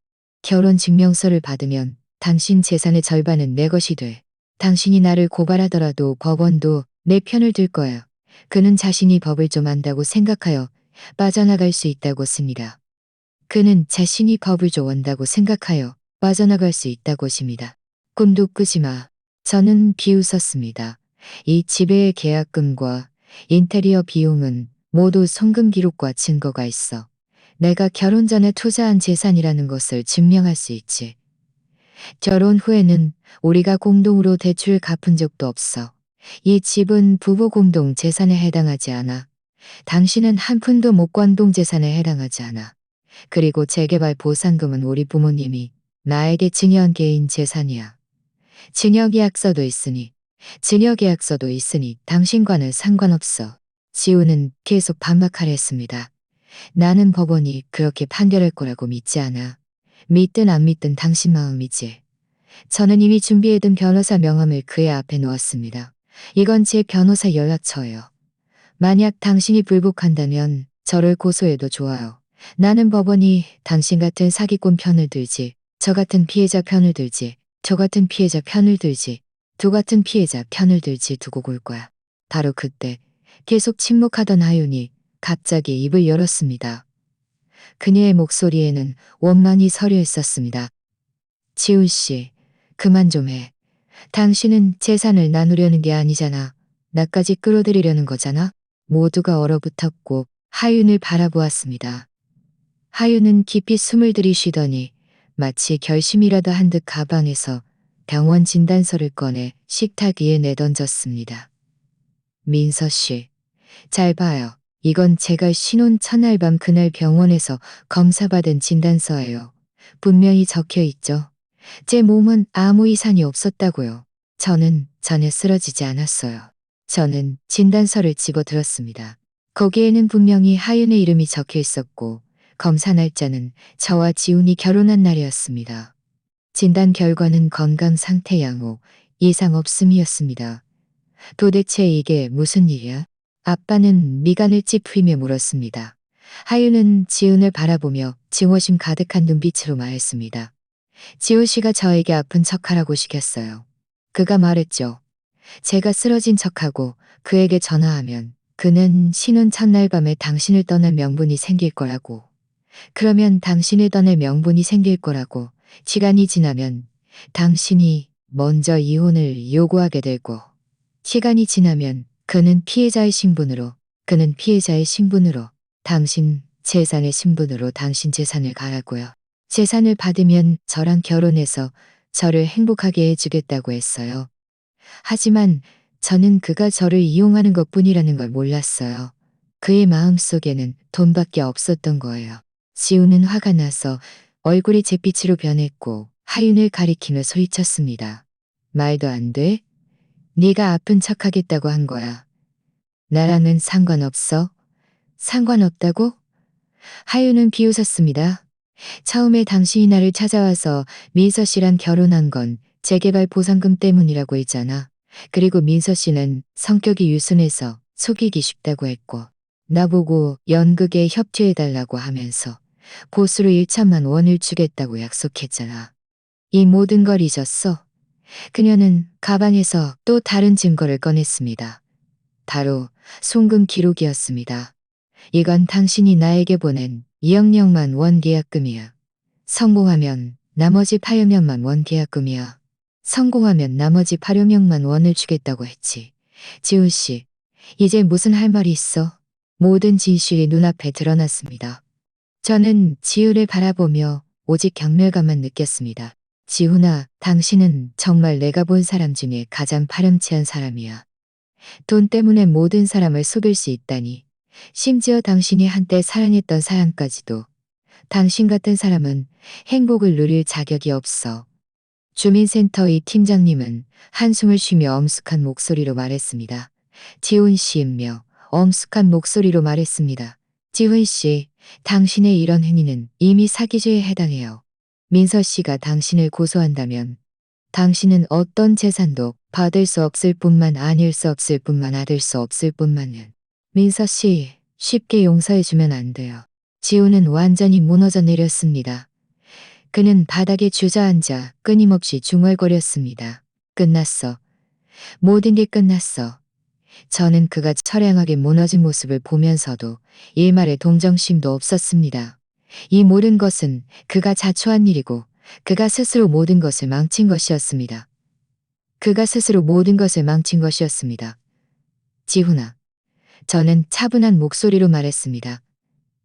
결혼 증명서를 받으면 당신 재산의 절반은 내 것이 돼. 당신이 나를 고발하더라도 법원도 내 편을 들 거야. 그는 자신이 법을 좀 안다고 생각하여 빠져나갈 수 있다고 씁니다. 그는 자신이 법을 좀 안다고 생각하여 빠져나갈 수 있다고 십니다. 꿈도 꾸지 마. 저는 비웃었습니다. 이 집의 계약금과 인테리어 비용은 모두 송금 기록과 증거가 있어. 내가 결혼 전에 투자한 재산이라는 것을 증명할 수 있지. 결혼 후에는 우리가 공동으로 대출 갚은 적도 없어. 이 집은 부부 공동 재산에 해당하지 않아. 당신은 한 푼도 목관동 재산에 해당하지 않아. 그리고 재개발 보상금은 우리 부모님이 나에게 증여한 개인 재산이야. 증여계약서도 있으니 당신과는 상관없어. 지우는 계속 반박하려 했습니다. 나는 법원이 그렇게 판결할 거라고 믿지 않아. 믿든 안 믿든 당신 마음이지. 저는 이미 준비해둔 변호사 명함을 그의 앞에 놓았습니다. 이건 제 변호사 연락처예요. 만약 당신이 불복한다면 저를 고소해도 좋아요. 나는 법원이 당신 같은 사기꾼 편을 들지, 저 같은 피해자 편을 들지, 저 같은 피해자 편을 들지, 두 같은 피해자 편을 들지 두고 볼 거야. 바로 그때 계속 침묵하던 하윤이 갑자기 입을 열었습니다. 그녀의 목소리에는 원망이 서려 있었습니다. 지훈 씨, 그만 좀 해. 당신은 재산을 나누려는 게 아니잖아. 나까지 끌어들이려는 거잖아. 모두가 얼어붙었고 하윤을 바라보았습니다. 하윤은 깊이 숨을 들이쉬더니 마치 결심이라도 한 듯 가방에서 병원 진단서를 꺼내 식탁 위에 내던졌습니다. 민서 씨, 잘 봐요. 이건 제가 신혼 첫날 밤 그날 병원에서 검사받은 진단서예요. 분명히 적혀 있죠. 제 몸은 아무 이상이 없었다고요. 저는 전혀 쓰러지지 않았어요. 저는 진단서를 집어들었습니다. 거기에는 분명히 하윤의 이름이 적혀 있었고 검사 날짜는 저와 지훈이 결혼한 날이었습니다. 진단 결과는 건강 상태 양호, 이상 없음이었습니다. 도대체 이게 무슨 일이야? 아빠는 미간을 찌푸리며 물었습니다. 하윤은 지훈을 바라보며 증오심 가득한 눈빛으로 말했습니다. 지훈 씨가 저에게 아픈 척하라고 시켰어요. 그가 말했죠. 제가 쓰러진 척하고 그에게 전화하면 그는 신혼 첫날 밤에 당신을 떠날 명분이 생길 거라고. 그러면 당신을 떠날 명분이 생길 거라고. 시간이 지나면 당신이 먼저 이혼을 요구하게 되고 시간이 지나면 그는 피해자의 신분으로 당신 재산의 신분으로 당신 재산을 가라고요. 재산을 받으면 저랑 결혼해서 저를 행복하게 해주겠다고 했어요. 하지만 저는 그가 저를 이용하는 것뿐이라는 걸 몰랐어요. 그의 마음속에는 돈밖에 없었던 거예요. 지우는 화가 나서 얼굴이 잿빛으로 변했고 하윤을 가리키며 소리쳤습니다. 말도 안 돼? 네가 아픈 척하겠다고 한 거야. 나랑은 상관없어? 상관없다고? 하윤은 비웃었습니다. 처음에 당신이 나를 찾아와서 민서 씨랑 결혼한 건 재개발 보상금 때문이라고 했잖아. 그리고 민서 씨는 성격이 유순해서 속이기 쉽다고 했고, 나보고 연극에 협조해달라고 하면서 보수로 1천만 원을 주겠다고 약속했잖아. 이 모든 걸 잊었어? 그녀는 가방에서 또 다른 증거를 꺼냈습니다. 바로 송금 기록이었습니다. 이건 당신이 나에게 보낸 2억만 원 계약금이야. 성공하면 나머지 8억만 원 계약금이야. 성공하면 나머지 8억만 원을 주겠다고 했지. 지훈 씨, 이제 무슨 할 말이 있어? 모든 진실이 눈앞에 드러났습니다. 저는 지훈을 바라보며 오직 경멸감만 느꼈습니다. 지훈아, 당신은 정말 내가 본 사람 중에 가장 파렴치한 사람이야. 돈 때문에 모든 사람을 속일 수 있다니. 심지어 당신이 한때 사랑했던 사람까지도. 당신 같은 사람은 행복을 누릴 자격이 없어. 주민센터의 팀장님은 한숨을 쉬며 엄숙한 목소리로 말했습니다. 지훈 씨이며 엄숙한 목소리로 말했습니다. 지훈 씨, 당신의 이런 행위는 이미 사기죄에 해당해요. 민서 씨가 당신을 고소한다면 당신은 어떤 재산도 받을 수 없을 뿐만 아닐 수 없을 뿐만 받을 수 없을 뿐만은. 민서 씨, 쉽게 용서해주면 안 돼요. 지훈은 완전히 무너져 내렸습니다. 그는 바닥에 주저앉아 끊임없이 중얼거렸습니다. 끝났어. 모든 게 끝났어. 저는 그가 처량하게 무너진 모습을 보면서도 일말의 동정심도 없었습니다. 이 모든 것은 그가 자초한 일이고 그가 스스로 모든 것을 망친 것이었습니다. 그가 스스로 모든 것을 망친 것이었습니다. 지훈아, 저는 차분한 목소리로 말했습니다.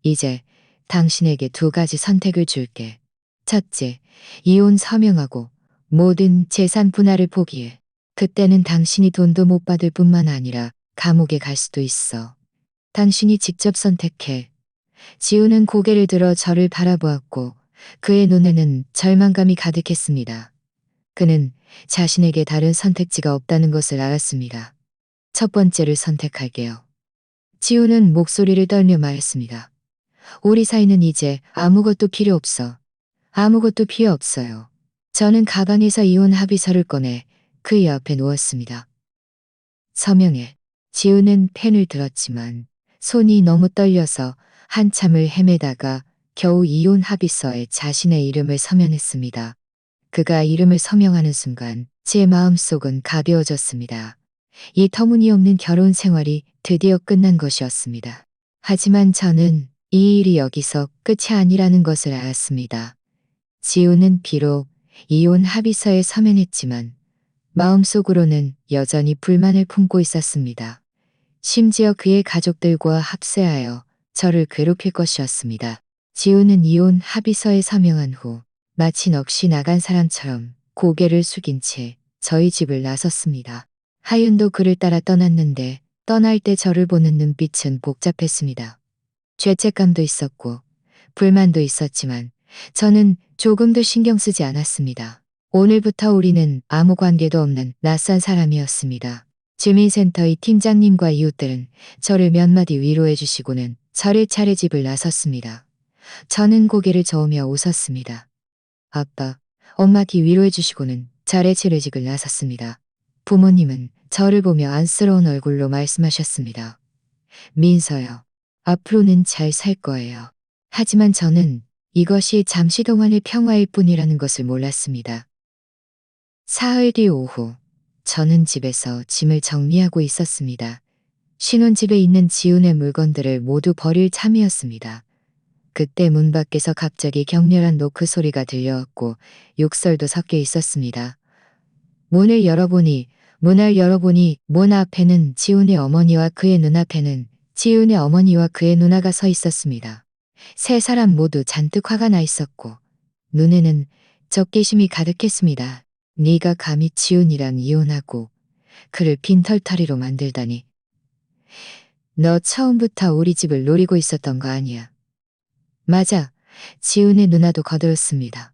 이제 당신에게 두 가지 선택을 줄게. 첫째, 이혼 서명하고 모든 재산 분할을 포기해. 그때는 당신이 돈도 못 받을 뿐만 아니라 감옥에 갈 수도 있어. 당신이 직접 선택해. 지훈은 고개를 들어 저를 바라보았고 그의 눈에는 절망감이 가득했습니다. 그는 자신에게 다른 선택지가 없다는 것을 알았습니다. 첫 번째를 선택할게요. 지훈은 목소리를 떨며 말했습니다. 우리 사이는 이제 아무것도 필요 없어. 아무것도 필요 없어요. 저는 가방에서 이혼 합의서를 꺼내 그 옆에 놓았습니다. 서명해. 지훈은 펜을 들었지만 손이 너무 떨려서 한참을 헤매다가 겨우 이혼 합의서에 자신의 이름을 서명했습니다. 그가 이름을 서명하는 순간 제 마음속은 가벼워졌습니다. 이 터무니없는 결혼 생활이 드디어 끝난 것이었습니다. 하지만 저는 이 일이 여기서 끝이 아니라는 것을 알았습니다. 지훈은 비록 이혼 합의서에 서명했지만 마음속으로는 여전히 불만을 품고 있었습니다. 심지어 그의 가족들과 합세하여 저를 괴롭힐 것이었습니다. 지훈은 이혼 합의서에 서명한 후 마치 넋이 나간 사람처럼 고개를 숙인 채 저희 집을 나섰습니다. 하윤도 그를 따라 떠났는데 떠날 때 저를 보는 눈빛은 복잡했습니다. 죄책감도 있었고 불만도 있었지만 저는 조금도 신경 쓰지 않았습니다. 오늘부터 우리는 아무 관계도 없는 낯선 사람이었습니다. 주민센터의 팀장님과 이웃들은 저를 몇 마디 위로해 주시고는 차례차례 집을 나섰습니다. 저는 고개를 저으며 웃었습니다. 아빠, 엄마께 위로해 주시고는 차례차례 집을 나섰습니다. 부모님은 저를 보며 안쓰러운 얼굴로 말씀하셨습니다. 민서요. 앞으로는 잘 살 거예요. 하지만 저는 이것이 잠시 동안의 평화일 뿐이라는 것을 몰랐습니다. 사흘 뒤 오후, 저는 집에서 짐을 정리하고 있었습니다. 신혼집에 있는 지훈의 물건들을 모두 버릴 참이었습니다. 그때 문 밖에서 갑자기 격렬한 노크 소리가 들려왔고 욕설도 섞여 있었습니다. 문을 열어보니 문 앞에는 지훈의 어머니와 그의 눈앞에는 지훈의 어머니와 그의 누나가 서 있었습니다. 세 사람 모두 잔뜩 화가 나 있었고 눈에는 적개심이 가득했습니다. 네가 감히 지훈이랑 이혼하고 그를 빈털터리로 만들다니. 너 처음부터 우리 집을 노리고 있었던 거 아니야. 맞아. 지훈의 누나도 거들었습니다.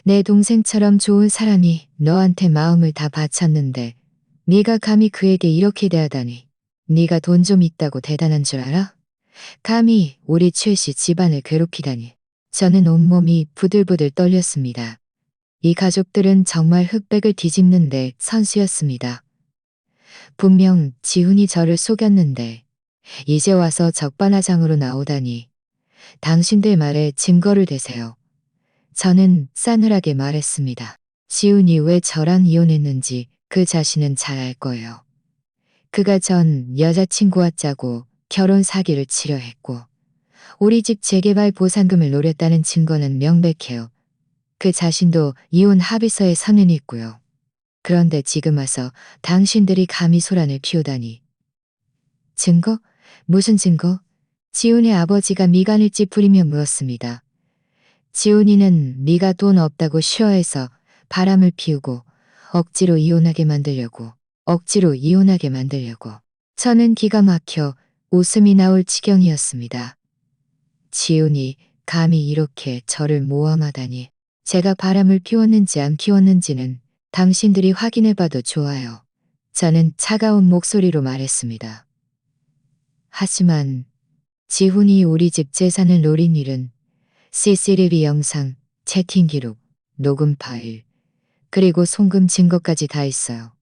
내 동생처럼 좋은 사람이 너한테 마음을 다 바쳤는데 네가 감히 그에게 이렇게 대하다니. 네가 돈 좀 있다고 대단한 줄 알아? 감히 우리 최씨 집안을 괴롭히다니. 저는 온몸이 부들부들 떨렸습니다. 이 가족들은 정말 흑백을 뒤집는데 선수였습니다. 분명 지훈이 저를 속였는데 이제 와서 적반하장으로 나오다니. 당신들 말에 증거를 대세요. 저는 싸늘하게 말했습니다. 지훈이 왜 저랑 이혼했는지 그 자신은 잘 알 거예요. 그가 전 여자친구와 짜고 결혼 사기를 치려 했고 우리 집 재개발 보상금을 노렸다는 증거는 명백해요. 그 자신도 이혼 합의서에 서는 있고요. 그런데 지금 와서 당신들이 감히 소란을 피우다니. 증거? 무슨 증거? 지훈의 아버지가 미간을 찌푸리며 물었습니다. 지훈이는 네가 돈 없다고 쉬어해서 바람을 피우고 억지로 이혼하게 만들려고. 저는 기가 막혀 웃음이 나올 지경이었습니다. 지훈이 감히 이렇게 저를 모함하다니. 제가 바람을 피웠는지 안 피웠는지는 당신들이 확인해봐도 좋아요. 저는 차가운 목소리로 말했습니다. 하지만 지훈이 우리 집 재산을 노린 일은 CCTV 영상, 채팅 기록, 녹음 파일, 그리고 송금 증거까지 다 있어요.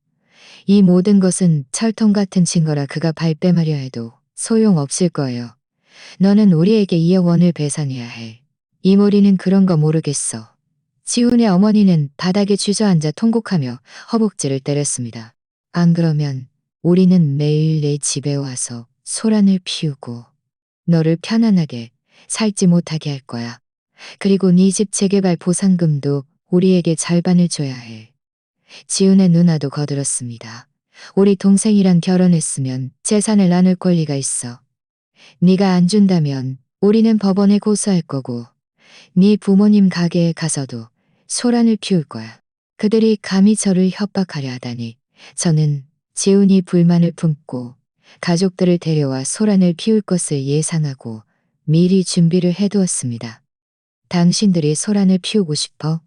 이 모든 것은 철통 같은 증거라 그가 발뺌하려 해도 소용없을 거예요. 너는 우리에게 2억 원을 배상해야 해. 이모리는 그런 거 모르겠어. 지훈의 어머니는 바닥에 주저앉아 통곡하며 허벅지를 때렸습니다. 안 그러면 우리는 매일 내 집에 와서 소란을 피우고 너를 편안하게 살지 못하게 할 거야. 그리고 네 집 재개발 보상금도 우리에게 절반을 줘야 해. 지훈의 누나도 거들었습니다. 우리 동생이랑 결혼했으면 재산을 나눌 권리가 있어. 네가 안 준다면 우리는 법원에 고소할 거고 네 부모님 가게에 가서도 소란을 피울 거야. 그들이 감히 저를 협박하려 하다니. 저는 지훈이 불만을 품고 가족들을 데려와 소란을 피울 것을 예상하고 미리 준비를 해두었습니다. 당신들이 소란을 피우고 싶어?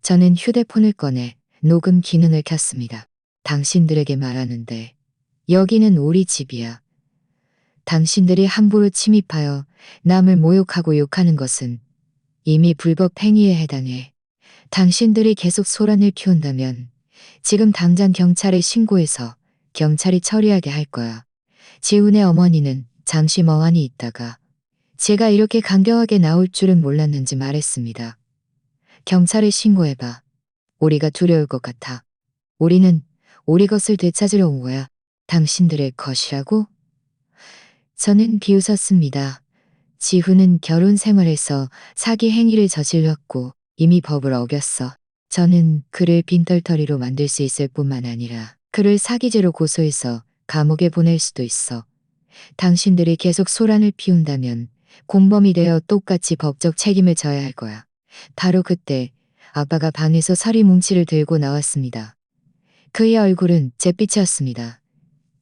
저는 휴대폰을 꺼내 녹음 기능을 켰습니다. 당신들에게 말하는데 여기는 우리 집이야. 당신들이 함부로 침입하여 남을 모욕하고 욕하는 것은 이미 불법 행위에 해당해. 당신들이 계속 소란을 피운다면 지금 당장 경찰에 신고해서 경찰이 처리하게 할 거야. 지훈의 어머니는 잠시 멍하니 있다가 제가 이렇게 강경하게 나올 줄은 몰랐는지 말했습니다. 경찰에 신고해봐. 우리가 두려울 것 같아. 우리는 우리 것을 되찾으러 온 거야. 당신들의 것이라고? 저는 비웃었습니다. 지훈은 결혼 생활에서 사기 행위를 저질렀고 이미 법을 어겼어. 저는 그를 빈털터리로 만들 수 있을 뿐만 아니라 그를 사기죄로 고소해서 감옥에 보낼 수도 있어. 당신들이 계속 소란을 피운다면 공범이 되어 똑같이 법적 책임을 져야 할 거야. 바로 그때 아빠가 방에서 서리 뭉치를 들고 나왔습니다. 그의 얼굴은 잿빛이었습니다.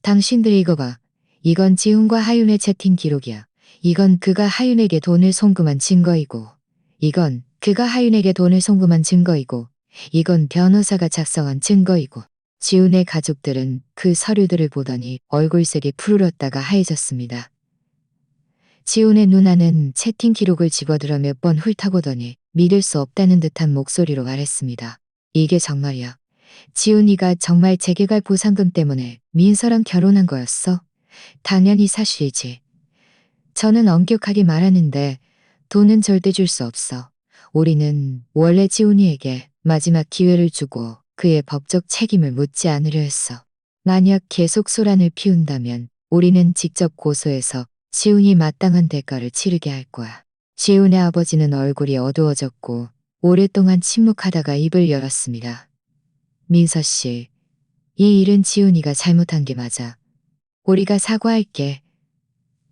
당신들이 이거 봐. 이건 지훈과 하윤의 채팅 기록이야. 이건 그가 하윤에게 돈을 송금한 증거이고 이건 그가 하윤에게 돈을 송금한 증거이고 이건 변호사가 작성한 증거이고 지훈의 가족들은 그 서류들을 보더니 얼굴색이 푸르렀다가 하얘졌습니다. 지훈의 누나는 채팅 기록을 집어들어 몇 번 훑어보더니 믿을 수 없다는 듯한 목소리로 말했습니다. 이게 정말이야. 지훈이가 정말 재개발 보상금 때문에 민서랑 결혼한 거였어? 당연히 사실이지. 저는 엄격하게 말하는데 돈은 절대 줄 수 없어. 우리는 원래 지훈이에게 마지막 기회를 주고 그의 법적 책임을 묻지 않으려 했어. 만약 계속 소란을 피운다면 우리는 직접 고소해서 지훈이 마땅한 대가를 치르게 할 거야. 지훈의 아버지는 얼굴이 어두워졌고 오랫동안 침묵하다가 입을 열었습니다. 민서 씨, 이 일은 지훈이가 잘못한 게 맞아. 우리가 사과할게.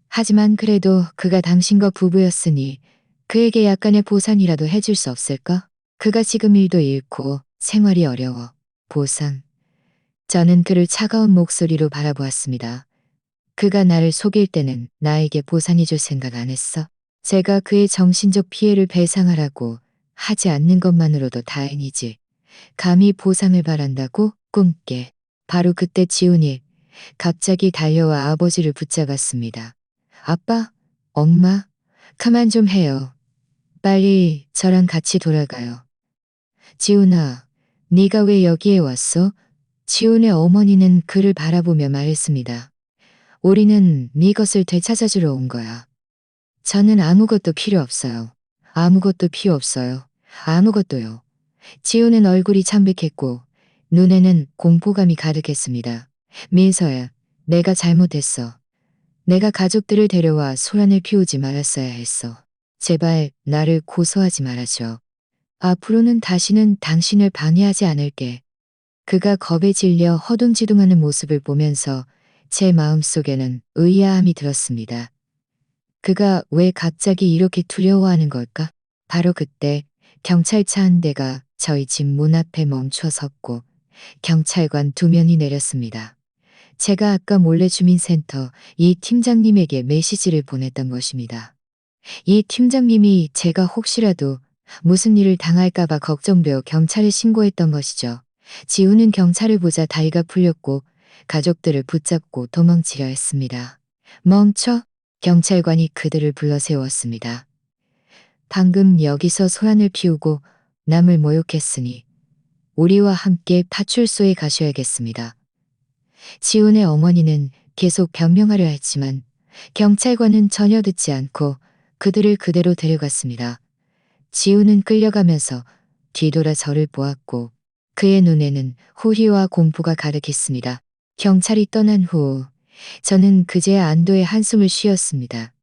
하지만 그래도 그가 당신과 부부였으니 그에게 약간의 보상이라도 해줄 수 없을까? 그가 지금 일도 잃고 생활이 어려워. 보상. 저는 그를 차가운 목소리로 바라보았습니다. 그가 나를 속일 때는 나에게 보상해줄 생각 안 했어. 제가 그의 정신적 피해를 배상하라고 하지 않는 것만으로도 다행이지. 감히 보상을 바란다고? 꿈깨. 바로 그때 지훈이 갑자기 달려와 아버지를 붙잡았습니다. 아빠, 엄마, 그만 좀 해요. 빨리 저랑 같이 돌아가요. 지훈아, 네가 왜 여기에 왔어? 지훈의 어머니는 그를 바라보며 말했습니다. 우리는 네 것을 되찾아주러 온 거야. 저는 아무것도 필요 없어요. 아무것도 필요 없어요. 아무것도요. 지훈은 얼굴이 창백했고 눈에는 공포감이 가득했습니다. 민서야, 내가 잘못했어. 내가 가족들을 데려와 소란을 피우지 말았어야 했어. 제발 나를 고소하지 말아줘. 앞으로는 다시는 당신을 방해하지 않을게. 그가 겁에 질려 허둥지둥하는 모습을 보면서 제 마음속에는 의아함이 들었습니다. 그가 왜 갑자기 이렇게 두려워하는 걸까? 바로 그때 경찰차 한 대가 저희 집 문 앞에 멈춰 섰고 경찰관 2명이 내렸습니다. 제가 아까 몰래 주민센터 이 팀장님에게 메시지를 보냈던 것입니다. 이 팀장님이 제가 혹시라도 무슨 일을 당할까봐 걱정되어 경찰에 신고했던 것이죠. 지우는 경찰을 보자 다리가 풀렸고 가족들을 붙잡고 도망치려 했습니다. 멈춰! 경찰관이 그들을 불러 세웠습니다. 방금 여기서 소란을 피우고 남을 모욕했으니 우리와 함께 파출소에 가셔야겠습니다. 지훈의 어머니는 계속 변명하려 했지만 경찰관은 전혀 듣지 않고 그들을 그대로 데려갔습니다. 지훈은 끌려가면서 뒤돌아 저를 보았고 그의 눈에는 후회와 공포가 가득했습니다. 경찰이 떠난 후 저는 그제야 안도의 한숨을 쉬었습니다.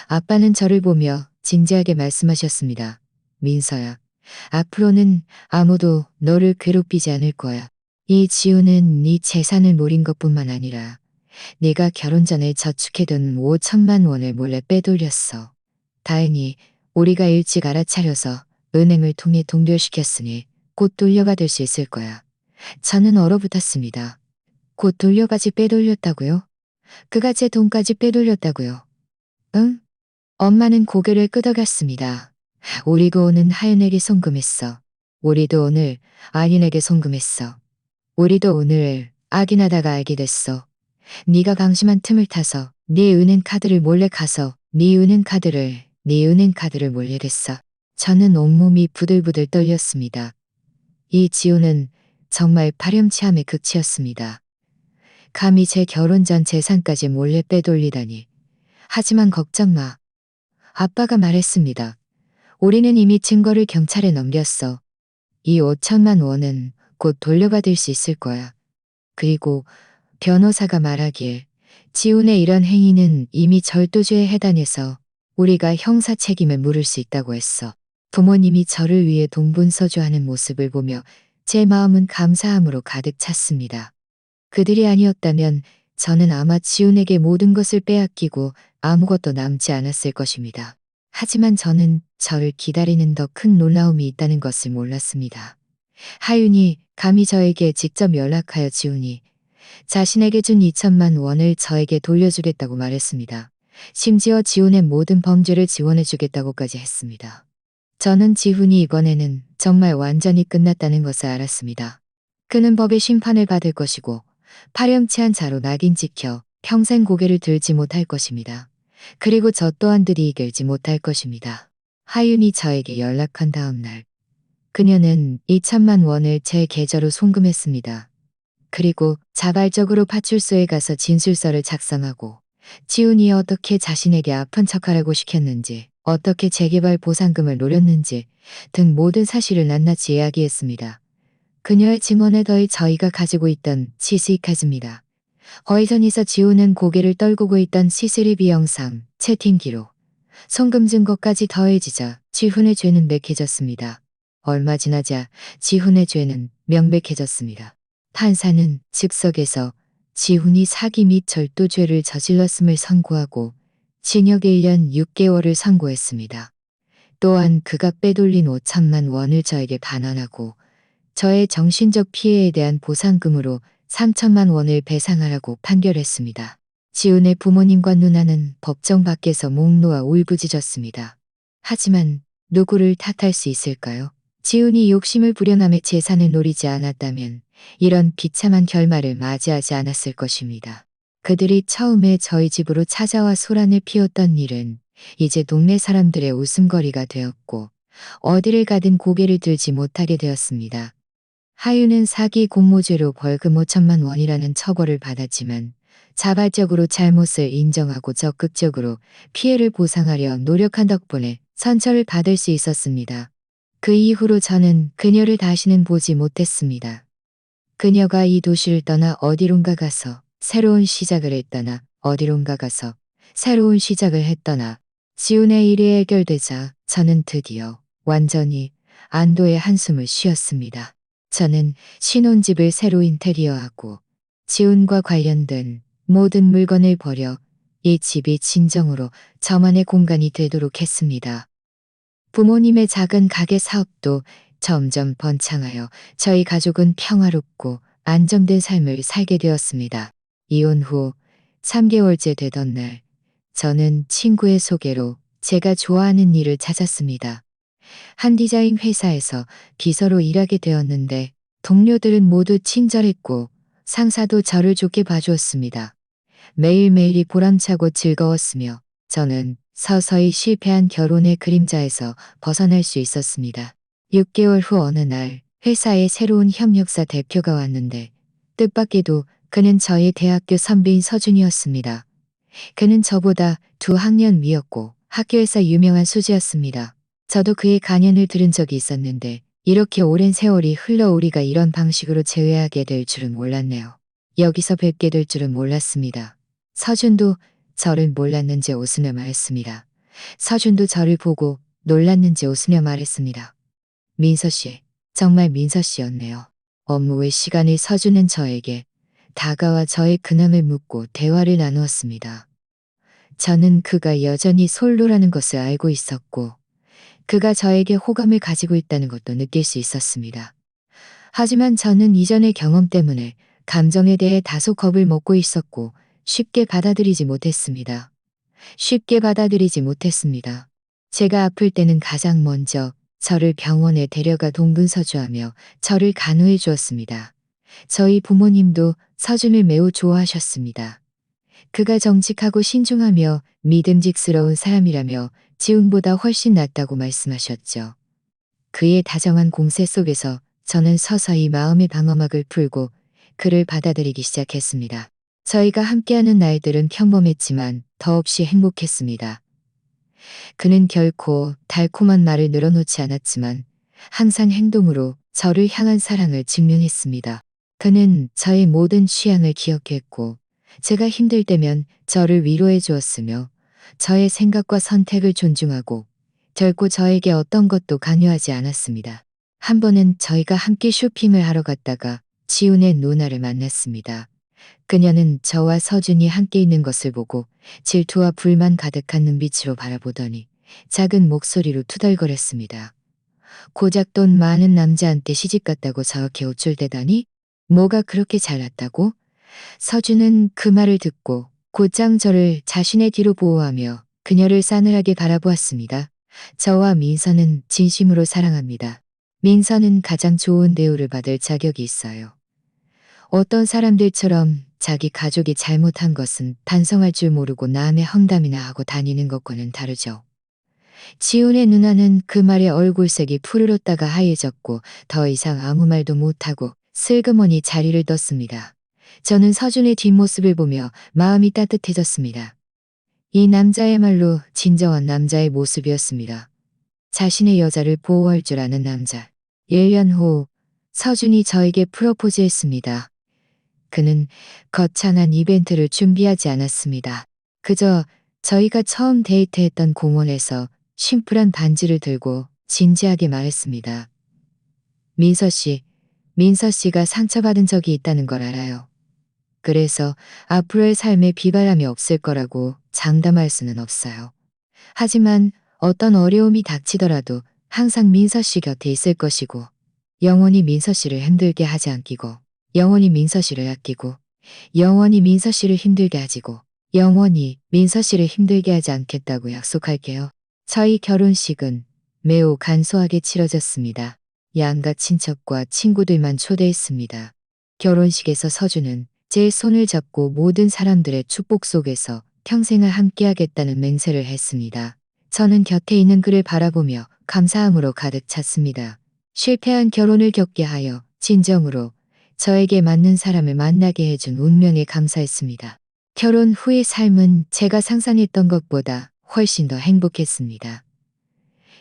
아빠는 저를 보며 진지하게 말씀하셨습니다. 민서야, 앞으로는 아무도 너를 괴롭히지 않을 거야. 이 지우는 네 재산을 노린 것뿐만 아니라 네가 결혼 전에 저축해둔 5천만 원을 몰래 빼돌렸어. 다행히 우리가 일찍 알아차려서 은행을 통해 동결시켰으니 곧 돌려받을 수 있을 거야. 저는 얼어붙었습니다. 곧 돌려까지 빼돌렸다고요? 그가 제 돈까지 빼돌렸다고요? 응? 엄마는 고개를 끄덕였습니다. 우리도 오늘 하윤에게 송금했어. 우리도 오늘 아린에게 송금했어. 우리도 오늘 악인하다가 알게 됐어. 네가 방심한 틈을 타서 네 은행 카드를 몰래 가서 네 은행 카드를 몰래 댔어. 저는 온몸이 부들부들 떨렸습니다. 이 지우는 정말 파렴치함의 극치였습니다. 감히 제 결혼 전 재산까지 몰래 빼돌리다니. 하지만 걱정 마. 아빠가 말했습니다. 우리는 이미 증거를 경찰에 넘겼어. 이 5천만 원은 곧 돌려받을 수 있을 거야. 그리고 변호사가 말하길 지훈의 이런 행위는 이미 절도죄에 해당해서 우리가 형사 책임을 물을 수 있다고 했어. 부모님이 저를 위해 동분서주하는 모습을 보며 제 마음은 감사함으로 가득 찼습니다. 그들이 아니었다면 저는 아마 지훈에게 모든 것을 빼앗기고 아무것도 남지 않았을 것입니다. 하지만 저는 저를 기다리는 더 큰 놀라움이 있다는 것을 몰랐습니다. 하윤이 감히 저에게 직접 연락하여 지훈이 자신에게 준 2천만 원을 저에게 돌려주겠다고 말했습니다. 심지어 지훈의 모든 범죄를 지원해주겠다고까지 했습니다. 저는 지훈이 이번에는 정말 완전히 끝났다는 것을 알았습니다. 그는 법의 심판을 받을 것이고 파렴치한 자로 낙인 찍혀 평생 고개를 들지 못할 것입니다. 그리고 저 또한 들이 이길지 못할 것입니다. 하윤이 저에게 연락한 다음 날 그녀는 2천만 원을 제 계좌로 송금했습니다. 그리고 자발적으로 파출소에 가서 진술서를 작성하고 지훈이 어떻게 자신에게 아픈 척하라고 시켰는지 어떻게 재개발 보상금을 노렸는지 등 모든 사실을 낱낱이 이야기했습니다. 그녀의 증언에 더해 저희가 가지고 있던 CC카드입니다. 어이전에서 지훈은 고개를 떨구고 있던 CCTV 영상, 채팅 기록, 송금 증거까지 더해지자 지훈의 죄는 명백해졌습니다. 얼마 지나자 지훈의 죄는 명백해졌습니다. 판사는 즉석에서 지훈이 사기 및 절도죄를 저질렀음을 선고하고 징역 1년 6개월을 선고했습니다. 또한 그가 빼돌린 5천만 원을 저에게 반환하고 저의 정신적 피해에 대한 보상금으로 3천만 원을 배상하라고 판결했습니다. 지훈의 부모님과 누나는 법정 밖에서 목 놓아 울부짖었습니다. 하지만 누구를 탓할 수 있을까요? 지훈이 욕심을 부려남의 재산을 노리지 않았다면 이런 비참한 결말을 맞이하지 않았을 것입니다. 그들이 처음에 저희 집으로 찾아와 소란을 피웠던 일은 이제 동네 사람들의 웃음거리가 되었고 어디를 가든 고개를 들지 못하게 되었습니다. 하유는 사기 공모죄로 벌금 5천만 원이라는 처벌을 받았지만 자발적으로 잘못을 인정하고 적극적으로 피해를 보상하려 노력한 덕분에 선처를 받을 수 있었습니다. 그 이후로 저는 그녀를 다시는 보지 못했습니다. 그녀가 이 도시를 떠나 어디론가 가서 새로운 시작을 했거나 어디론가 가서 새로운 시작을 했거나 지훈의 일이 해결되자 저는 드디어 완전히 안도의 한숨을 쉬었습니다. 저는 신혼집을 새로 인테리어하고 지훈과 관련된 모든 물건을 버려 이 집이 진정으로 저만의 공간이 되도록 했습니다. 부모님의 작은 가게 사업도 점점 번창하여 저희 가족은 평화롭고 안정된 삶을 살게 되었습니다. 이혼 후 3개월째 되던 날, 저는 친구의 소개로 제가 좋아하는 일을 찾았습니다. 한 디자인 회사에서 비서로 일하게 되었는데 동료들은 모두 친절했고 상사도 저를 좋게 봐주었습니다. 매일매일이 보람차고 즐거웠으며 저는 서서히 실패한 결혼의 그림자에서 벗어날 수 있었습니다. 6개월 후 어느 날 회사에 새로운 협력사 대표가 왔는데 뜻밖에도 그는 저의 대학교 선배인 서준이었습니다. 그는 저보다 2학년 위였고 학교에서 유명한 수지였습니다. 저도 그의 강연을 들은 적이 있었는데 이렇게 오랜 세월이 흘러 우리가 이런 방식으로 재회하게 될 줄은 몰랐네요. 여기서 뵙게 될 줄은 몰랐습니다. 서준도 저를 몰랐는지 웃으며 말했습니다. 서준도 저를 보고 놀랐는지 웃으며 말했습니다. 민서 씨, 정말 민서 씨였네요. 업무의 시간이 서준은 저에게 다가와 저의 근황을 묻고 대화를 나누었습니다. 저는 그가 여전히 솔로라는 것을 알고 있었고 그가 저에게 호감을 가지고 있다는 것도 느낄 수 있었습니다. 하지만 저는 이전의 경험 때문에 감정에 대해 다소 겁을 먹고 있었고 쉽게 받아들이지 못했습니다. 쉽게 받아들이지 못했습니다. 제가 아플 때는 가장 먼저 저를 병원에 데려가 동분서주하며 저를 간호해 주었습니다. 저희 부모님도 서준을 매우 좋아하셨습니다. 그가 정직하고 신중하며 믿음직스러운 사람이라며 지훈보다 훨씬 낫다고 말씀하셨죠. 그의 다정한 공세 속에서 저는 서서히 마음의 방어막을 풀고 그를 받아들이기 시작했습니다. 저희가 함께하는 날들은 평범했지만 더없이 행복했습니다. 그는 결코 달콤한 말을 늘어놓지 않았지만 항상 행동으로 저를 향한 사랑을 증명했습니다. 그는 저의 모든 취향을 기억했고 제가 힘들 때면 저를 위로해 주었으며 저의 생각과 선택을 존중하고 결코 저에게 어떤 것도 강요하지 않았습니다. 한 번은 저희가 함께 쇼핑을 하러 갔다가 지훈의 누나를 만났습니다. 그녀는 저와 서준이 함께 있는 것을 보고 질투와 불만 가득한 눈빛으로 바라보더니 작은 목소리로 투덜거렸습니다. 고작 돈 많은 남자한테 시집갔다고 저렇게 우쭐대다니? 뭐가 그렇게 잘났다고? 서준은 그 말을 듣고 곧장 저를 자신의 뒤로 보호하며 그녀를 싸늘하게 바라보았습니다. 저와 민서는 진심으로 사랑합니다. 민서는 가장 좋은 대우를 받을 자격이 있어요. 어떤 사람들처럼 자기 가족이 잘못한 것은 반성할 줄 모르고 남의 험담이나 하고 다니는 것과는 다르죠. 지훈의 누나는 그 말에 얼굴색이 푸르렀다가 하얘졌고 더 이상 아무 말도 못하고 슬그머니 자리를 떴습니다. 저는 서준의 뒷모습을 보며 마음이 따뜻해졌습니다. 이 남자야말로 진정한 남자의 모습이었습니다. 자신의 여자를 보호할 줄 아는 남자. 1년 후 서준이 저에게 프로포즈했습니다. 그는 거창한 이벤트를 준비하지 않았습니다. 그저 저희가 처음 데이트했던 공원에서 심플한 반지를 들고 진지하게 말했습니다. 민서 씨가 상처받은 적이 있다는 걸 알아요. 그래서 앞으로의 삶에 비바람이 없을 거라고 장담할 수는 없어요. 하지만 어떤 어려움이 닥치더라도 항상 민서 씨 곁에 있을 것이고 영원히 민서 씨를 힘들게 하지 않기고 영원히 민서 씨를 아끼고 영원히 민서 씨를 힘들게 하지고 영원히 민서 씨를 힘들게 하지 않겠다고 약속할게요. 저희 결혼식은 매우 간소하게 치러졌습니다. 양가 친척과 친구들만 초대했습니다. 결혼식에서 서준은 제 손을 잡고 모든 사람들의 축복 속에서 평생을 함께하겠다는 맹세를 했습니다. 저는 곁에 있는 그를 바라보며 감사함으로 가득 찼습니다. 실패한 결혼을 겪게 하여 진정으로 저에게 맞는 사람을 만나게 해준 운명에 감사했습니다. 결혼 후의 삶은 제가 상상했던 것보다 훨씬 더 행복했습니다.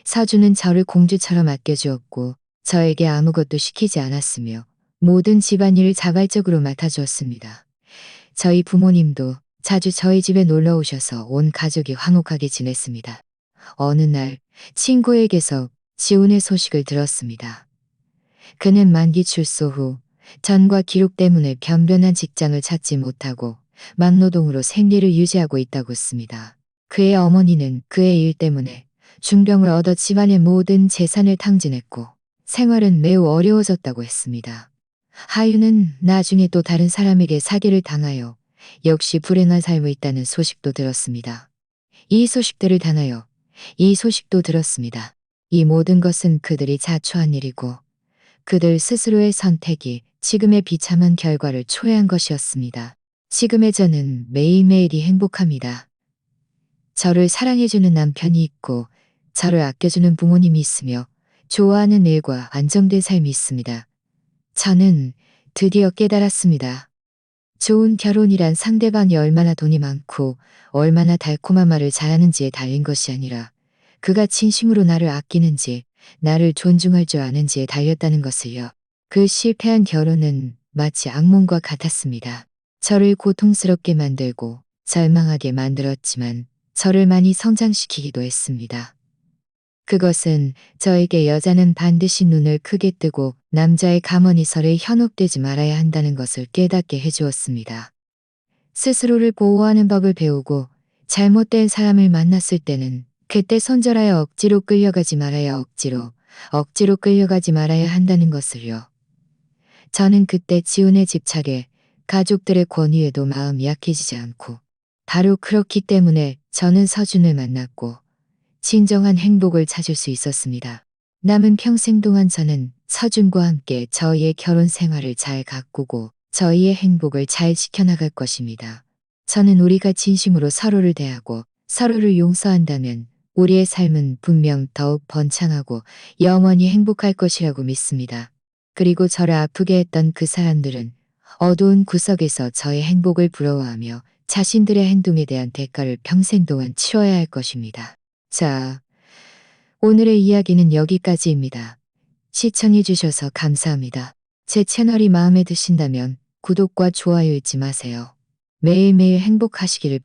사주는 저를 공주처럼 아껴주었고 저에게 아무것도 시키지 않았으며 모든 집안일을 자발적으로 맡아주었습니다. 저희 부모님도 자주 저희 집에 놀러 오셔서 온 가족이 화목하게 지냈습니다. 어느 날 친구에게서 지훈의 소식을 들었습니다. 그는 만기 출소 후 전과 기록 때문에 변변한 직장을 찾지 못하고 막노동으로 생계를 유지하고 있다고 했습니다. 그의 어머니는 그의 일 때문에 중병을 얻어 집안의 모든 재산을 탕진했고 생활은 매우 어려워졌다고 했습니다. 하유는 나중에 또 다른 사람에게 사기를 당하여 역시 불행한 삶을 있다는 소식도 들었습니다. 이 소식도 들었습니다. 이 모든 것은 그들이 자초한 일이고 그들 스스로의 선택이 지금의 비참한 결과를 초래한 것이었습니다. 지금의 저는 매일매일이 행복합니다. 저를 사랑해주는 남편이 있고 저를 아껴주는 부모님이 있으며 좋아하는 일과 안정된 삶이 있습니다. 저는 드디어 깨달았습니다. 좋은 결혼이란 상대방이 얼마나 돈이 많고 얼마나 달콤한 말을 잘하는지에 달린 것이 아니라 그가 진심으로 나를 아끼는지 나를 존중할 줄 아는지에 달렸다는 것을요. 그 실패한 결혼은 마치 악몽과 같았습니다. 저를 고통스럽게 만들고 절망하게 만들었지만 저를 많이 성장시키기도 했습니다. 그것은 저에게 여자는 반드시 눈을 크게 뜨고 남자의 가머니설에 현혹되지 말아야 한다는 것을 깨닫게 해주었습니다. 스스로를 보호하는 법을 배우고 잘못된 사람을 만났을 때는 그때 손절하여 억지로 끌려가지 말아야 한다는 것을요. 저는 그때 지훈의 집착에 가족들의 권유에도 마음이 약해지지 않고 바로 그렇기 때문에 저는 서준을 만났고 진정한 행복을 찾을 수 있었습니다. 남은 평생 동안 저는 서준과 함께 저희의 결혼 생활을 잘 가꾸고 저희의 행복을 잘 지켜나갈 것입니다. 저는 우리가 진심으로 서로를 대하고 서로를 용서한다면 우리의 삶은 분명 더욱 번창하고 영원히 행복할 것이라고 믿습니다. 그리고 저를 아프게 했던 그 사람들은 어두운 구석에서 저의 행복을 부러워하며 자신들의 행동에 대한 대가를 평생 동안 치러야 할 것입니다. 자, 오늘의 이야기는 여기까지입니다. 시청해주셔서 감사합니다. 제 채널이 마음에 드신다면 구독과 좋아요 잊지 마세요. 매일매일 행복하시기를 바랍니다.